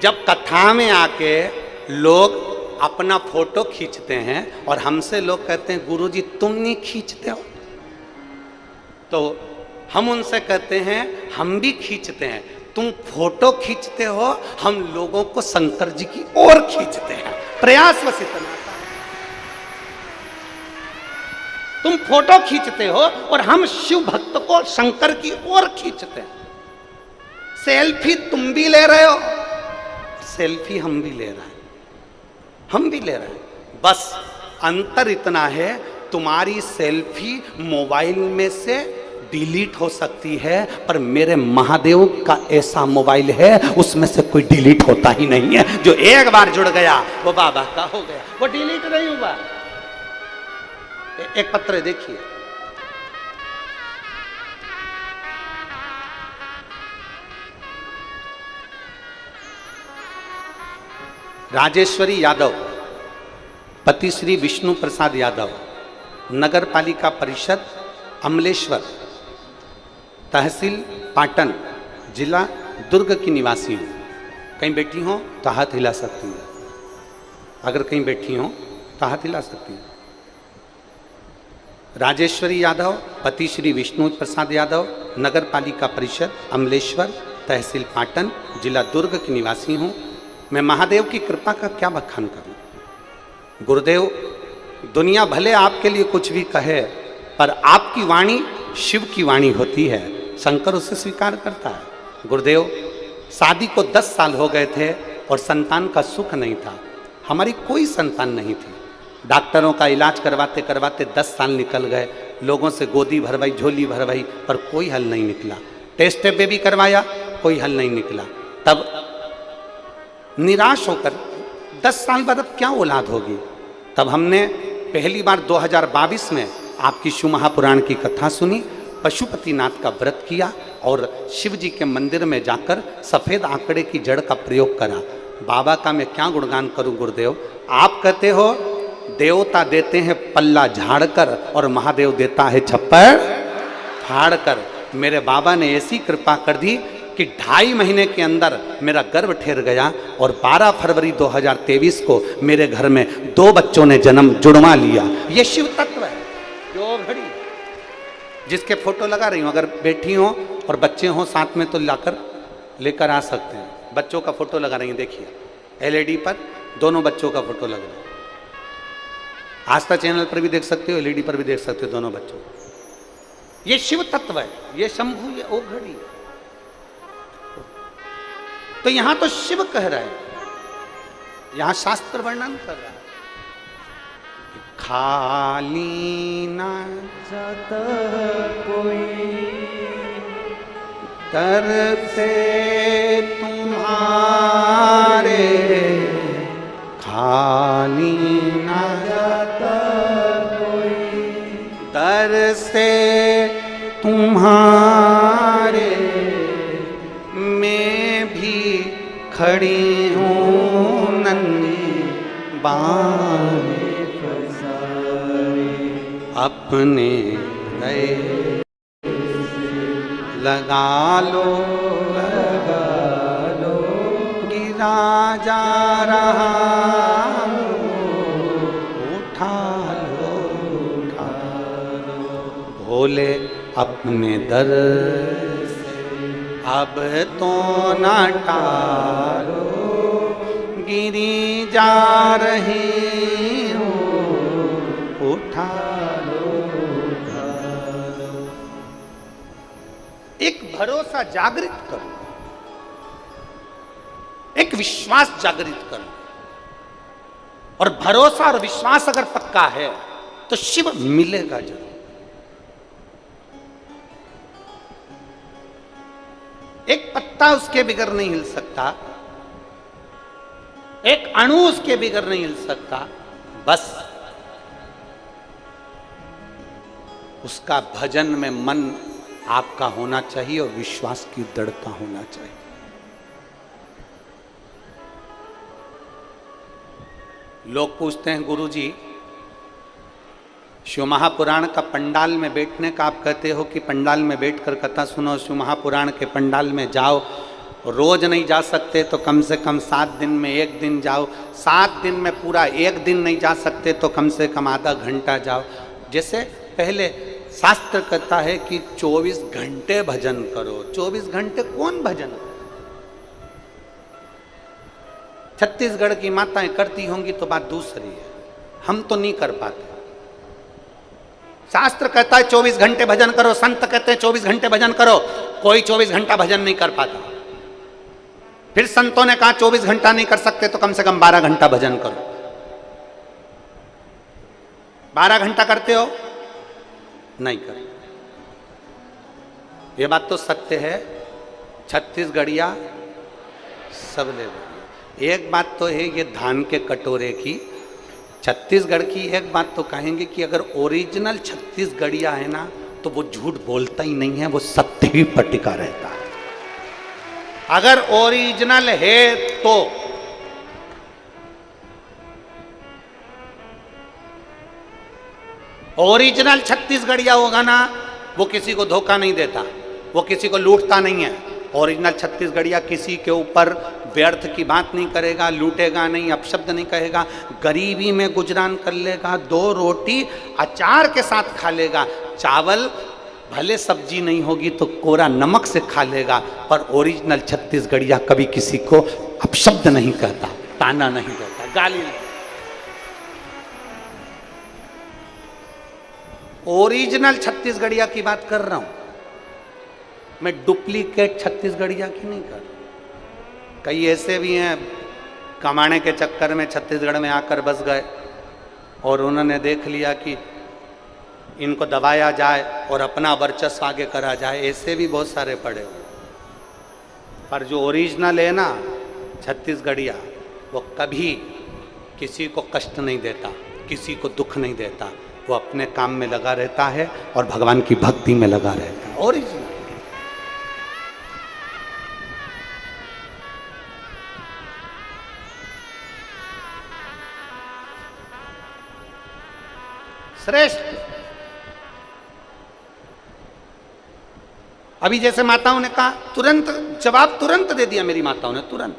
जब कथा में आके लोग अपना फोटो खींचते हैं और हमसे लोग कहते हैं गुरुजी तुम नहीं खींचते हो, तो हम उनसे कहते हैं हम भी खींचते हैं, तुम फोटो खींचते हो, हम लोगों को शंकर जी की ओर खींचते हैं, प्रयास बस इतना। तुम फोटो खींचते हो और हम शिव भक्त को शंकर की ओर खींचते हैं। सेल्फी तुम भी ले रहे हो, सेल्फी हम भी ले रहे हैं, हम भी ले रहे हैं, बस अंतर इतना है, तुम्हारी सेल्फी मोबाइल में से डिलीट हो सकती है, पर मेरे महादेव का ऐसा मोबाइल है उसमें से कोई डिलीट होता ही नहीं है। जो एक बार जुड़ गया वो बाबा का हो गया, वो डिलीट नहीं हुआ। एक पत्र देखिए, राजेश्वरी यादव, पति श्री विष्णु प्रसाद यादव, नगर पालिका परिषद अमलेश्वर, तहसील पाटन, जिला दुर्ग की निवासी हूँ। कहीं बैठी हो तो हाथ हिला सकती हैं, अगर कहीं बैठी हो तो हाथ हिला सकती हैं। राजेश्वरी यादव, पति श्री विष्णु प्रसाद यादव, नगर पालिका परिषद अमलेश्वर, तहसील पाटन, जिला दुर्ग की निवासी हूँ। मैं महादेव की कृपा का क्या बखान करूँ। गुरुदेव, दुनिया भले आपके लिए कुछ भी कहे, पर आपकी वाणी शिव की वाणी होती है, शंकर उसे स्वीकार करता है। गुरुदेव, शादी को 10 साल हो गए थे और संतान का सुख नहीं था, हमारी कोई संतान नहीं थी। डॉक्टरों का इलाज करवाते करवाते 10 साल निकल गए, लोगों से गोदी भरवाई, झोली भरवाई, पर कोई हल नहीं निकला। टेस्ट पे भी करवाया, कोई हल नहीं निकला। तब निराश होकर 10 साल बाद अब क्या औलाद होगी, तब हमने पहली बार 2022 में आपकी शिव महापुराण की कथा सुनी, पशुपतिनाथ का व्रत किया और शिव जी के मंदिर में जाकर सफ़ेद आंकड़े की जड़ का प्रयोग करा। बाबा का मैं क्या गुणगान करूं गुरुदेव। आप कहते हो देवता देते हैं पल्ला झाड़कर और महादेव देता है छप्पर फाड़कर। मेरे बाबा ने ऐसी कृपा कर दी कि 2.5 महीने के अंदर मेरा गर्भ ठहर गया और 12 फरवरी 2023 को मेरे घर में 2 बच्चों ने जन्म जुड़वा लिया। ये शिव तत्व है। जो घड़ी जिसके फोटो लगा रही हूँ, अगर बैठी हो और बच्चे हों साथ में तो लाकर लेकर आ सकते हैं। बच्चों का फोटो लगा रही हैं, देखिए एलईडी पर दोनों बच्चों का फोटो लग रहा है। आस्था चैनल पर भी देख सकते हो, एलईडी पर भी देख सकते हो दोनों बच्चों। ये शिव तत्व है, ये शंभु, ये ओ घड़ी। तो यहां तो शिव कह रहा है, यहां शास्त्र वर्णन कर रहा है। खाली न जाता कोई तरसे तुम्हारे, खाली न जाता कोई तरसे तुम्हारे, मैं भी खड़ी हूँ नन्ही बाने अपने गए लगा लो गिरा जा रहा उठा लो भोले अपने दर से अब तो ना टालो, गिरी जा रही हूँ उठा लो। एक भरोसा जागृत करो, एक विश्वास जागृत करो, और भरोसा और विश्वास अगर पक्का है तो शिव मिलेगा जरूर। एक पत्ता उसके बिगर नहीं हिल सकता, एक अणु उसके बिगर नहीं हिल सकता, बस उसका भजन में मन आपका होना चाहिए और विश्वास की दृढ़ता होना चाहिए। लोग पूछते हैं गुरुजी, शिव महापुराण का पंडाल में बैठने का आप कहते हो कि पंडाल में बैठकर कथा सुनो, शिव महापुराण के पंडाल में जाओ, रोज नहीं जा सकते तो कम से कम 7 दिन में 1 दिन जाओ, 7 दिन में पूरा 1 दिन नहीं जा सकते तो कम से कम आधा घंटा जाओ। जैसे पहले शास्त्र कहता है कि 24 घंटे भजन करो। 24 घंटे कौन भजन करे? छत्तीसगढ़ की माताएं करती होंगी तो बात दूसरी है, हम तो नहीं कर पाते। शास्त्र कहता है 24 घंटे भजन करो, संत कहते हैं 24 घंटे भजन करो, कोई 24 घंटा भजन नहीं कर पाता। फिर संतों ने कहा 24 घंटा नहीं कर सकते तो कम से कम 12 घंटा भजन करो। 12 घंटा करते हो? नहीं कर। ये बात तो सत्य है, छत्तीसगढ़िया सब ले लो। एक बात तो है ये धान के कटोरे की, छत्तीसगढ़ की एक बात तो कहेंगे कि अगर ओरिजिनल छत्तीसगढ़िया है ना तो वो झूठ बोलता ही नहीं है, वो सत्य ही पर टिका रहता है। अगर ओरिजिनल है तो ओरिजिनल छत्तीसगढ़िया होगा ना वो किसी को धोखा नहीं देता, वो किसी को लूटता नहीं है। ओरिजिनल छत्तीसगढ़िया किसी के ऊपर व्यर्थ की बात नहीं करेगा, लूटेगा नहीं, अपशब्द नहीं कहेगा, गरीबी में गुजरान कर लेगा, 2 रोटी अचार के साथ खा लेगा, चावल भले सब्जी नहीं होगी तो कोरा नमक से खा लेगा, पर ओरिजिनल छत्तीसगढ़िया कभी किसी को अपशब्द नहीं कहता, ताना नहीं देता, गाली नहीं। ओरिजिनल छत्तीसगढ़िया की बात कर रहा हूं मैं, डुप्लीकेट छत्तीसगढ़िया की नहीं कर रहा। कई ऐसे भी हैं कमाने के चक्कर में छत्तीसगढ़ में आकर बस गए और उन्होंने देख लिया कि इनको दबाया जाए और अपना वर्चस्व आगे करा जाए, ऐसे भी बहुत सारे पड़े हुए। पर जो ओरिजिनल है ना छत्तीसगढ़िया, वो कभी किसी को कष्ट नहीं देता, किसी को दुख नहीं देता, वो अपने काम में लगा रहता है और भगवान की भक्ति में लगा रहता है। ओरिजिनल श्रेष्ठ। अभी जैसे माताओं ने कहा, तुरंत जवाब तुरंत दे दिया मेरी माताओं ने, तुरंत।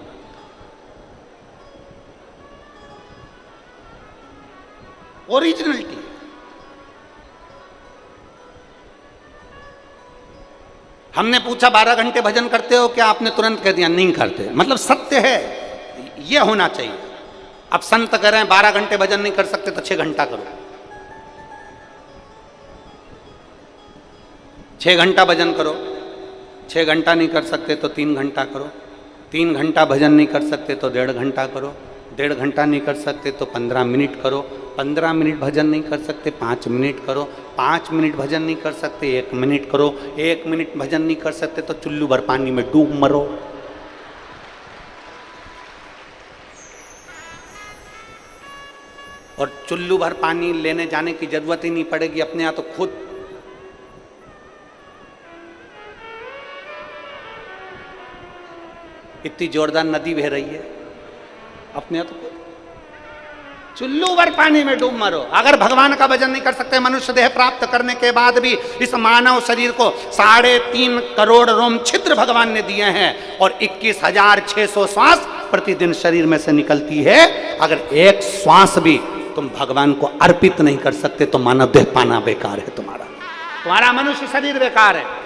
ओरिजिनलिटी। हमने पूछा 12 घंटे भजन करते हो क्या? आपने तुरंत कह दिया नहीं करते। मतलब सत्य है, यह होना चाहिए। अब संत कह रहे हैं 12 घंटे भजन नहीं कर सकते तो 6 घंटा करो, 6 घंटा भजन करो। 6 घंटा नहीं कर सकते तो 3 घंटा करो, 3 घंटा भजन नहीं कर सकते तो 1.5 घंटा करो, 1.5 घंटा नहीं कर सकते तो 15 मिनट करो, 15 मिनट भजन नहीं कर सकते 5 मिनट करो, 5 मिनट भजन नहीं कर सकते 1 मिनट करो, 1 मिनट भजन नहीं कर सकते तो चुल्लू भर पानी में डूब मरो। और चुल्लू भर पानी लेने जाने की जरूरत ही नहीं पड़ेगी, अपने यहाँ तो खुद इतनी जोरदार नदी बह रही है, अपने यहाँ तो चुल्लू भर पानी में डूब मरो। अगर भगवान का भजन नहीं कर सकते, मनुष्य देह प्राप्त करने के बाद भी इस मानव शरीर को 3.5 करोड़ रोम छिद्र भगवान ने दिए हैं और 21,600 श्वास प्रतिदिन शरीर में से निकलती है। अगर एक श्वास भी तुम भगवान को अर्पित नहीं कर सकते तो मानव देह पाना बेकार है, तुम्हारा मनुष्य शरीर बेकार है।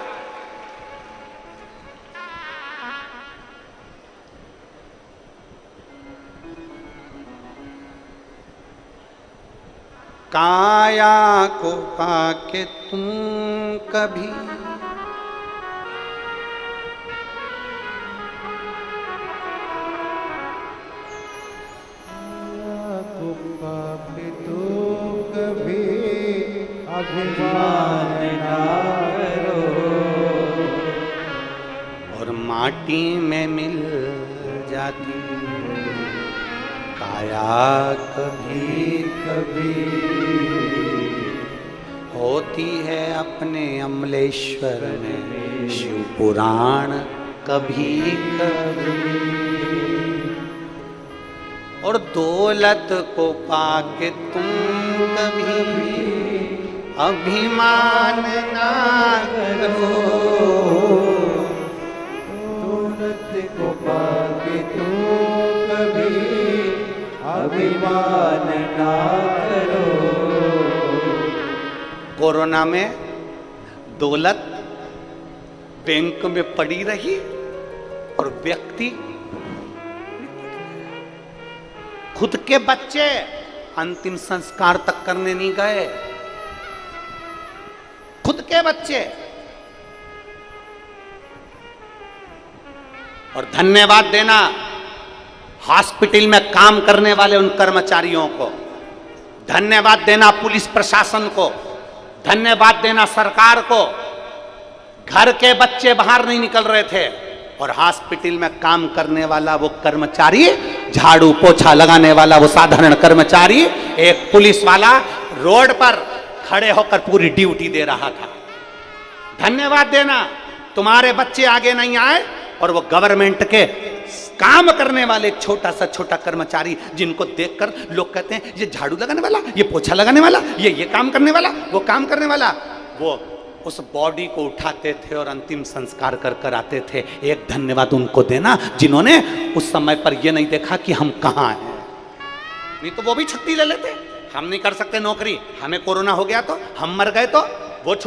काया को पाके तुम कभी को पाके तुम कभी अभिमान ना करो और माटी में मिल जाती काया कभी कभी होती है अपने अमलेश्वर में शिव पुराण कभी कभी। और दौलत को पाके तुम कभी अभिमान ना करो, दौलत को पाके तुम कभी अभिमान ना करो। कोरोना में दौलत बैंक में पड़ी रही और व्यक्ति खुद के बच्चे अंतिम संस्कार तक करने नहीं गए, खुद के बच्चे। और धन्यवाद देना हॉस्पिटल में काम करने वाले उन कर्मचारियों को, धन्यवाद देना पुलिस प्रशासन को, धन्यवाद देना सरकार को। घर के बच्चे बाहर नहीं निकल रहे थे और हॉस्पिटल में काम करने वाला वो कर्मचारी, झाड़ू पोछा लगाने वाला वो साधारण कर्मचारी, एक पुलिस वाला रोड पर खड़े होकर पूरी ड्यूटी दे रहा था। धन्यवाद देना, तुम्हारे बच्चे आगे नहीं आए और वो गवर्नमेंट के काम करने वाले एक छोटा सा छोटा कर्मचारी जिनको देखकर लोग कहते हैं ये झाड़ू लगाने वाला, ये पोछा लगाने वाला, ये काम करने वाला, वो काम करने वाला, वो उस बॉडी को उठाते थे और अंतिम संस्कार कर कर आते थे। एक धन्यवाद उनको देना जिन्होंने उस समय पर यह नहीं देखा कि हम कहाँ हैं। नहीं तो वो भी छुट्टी ले लेते। हम नहीं कर सकते नौकरी, हमें कोरोना हो गया तो, हम मर गए तो वो छुट्टी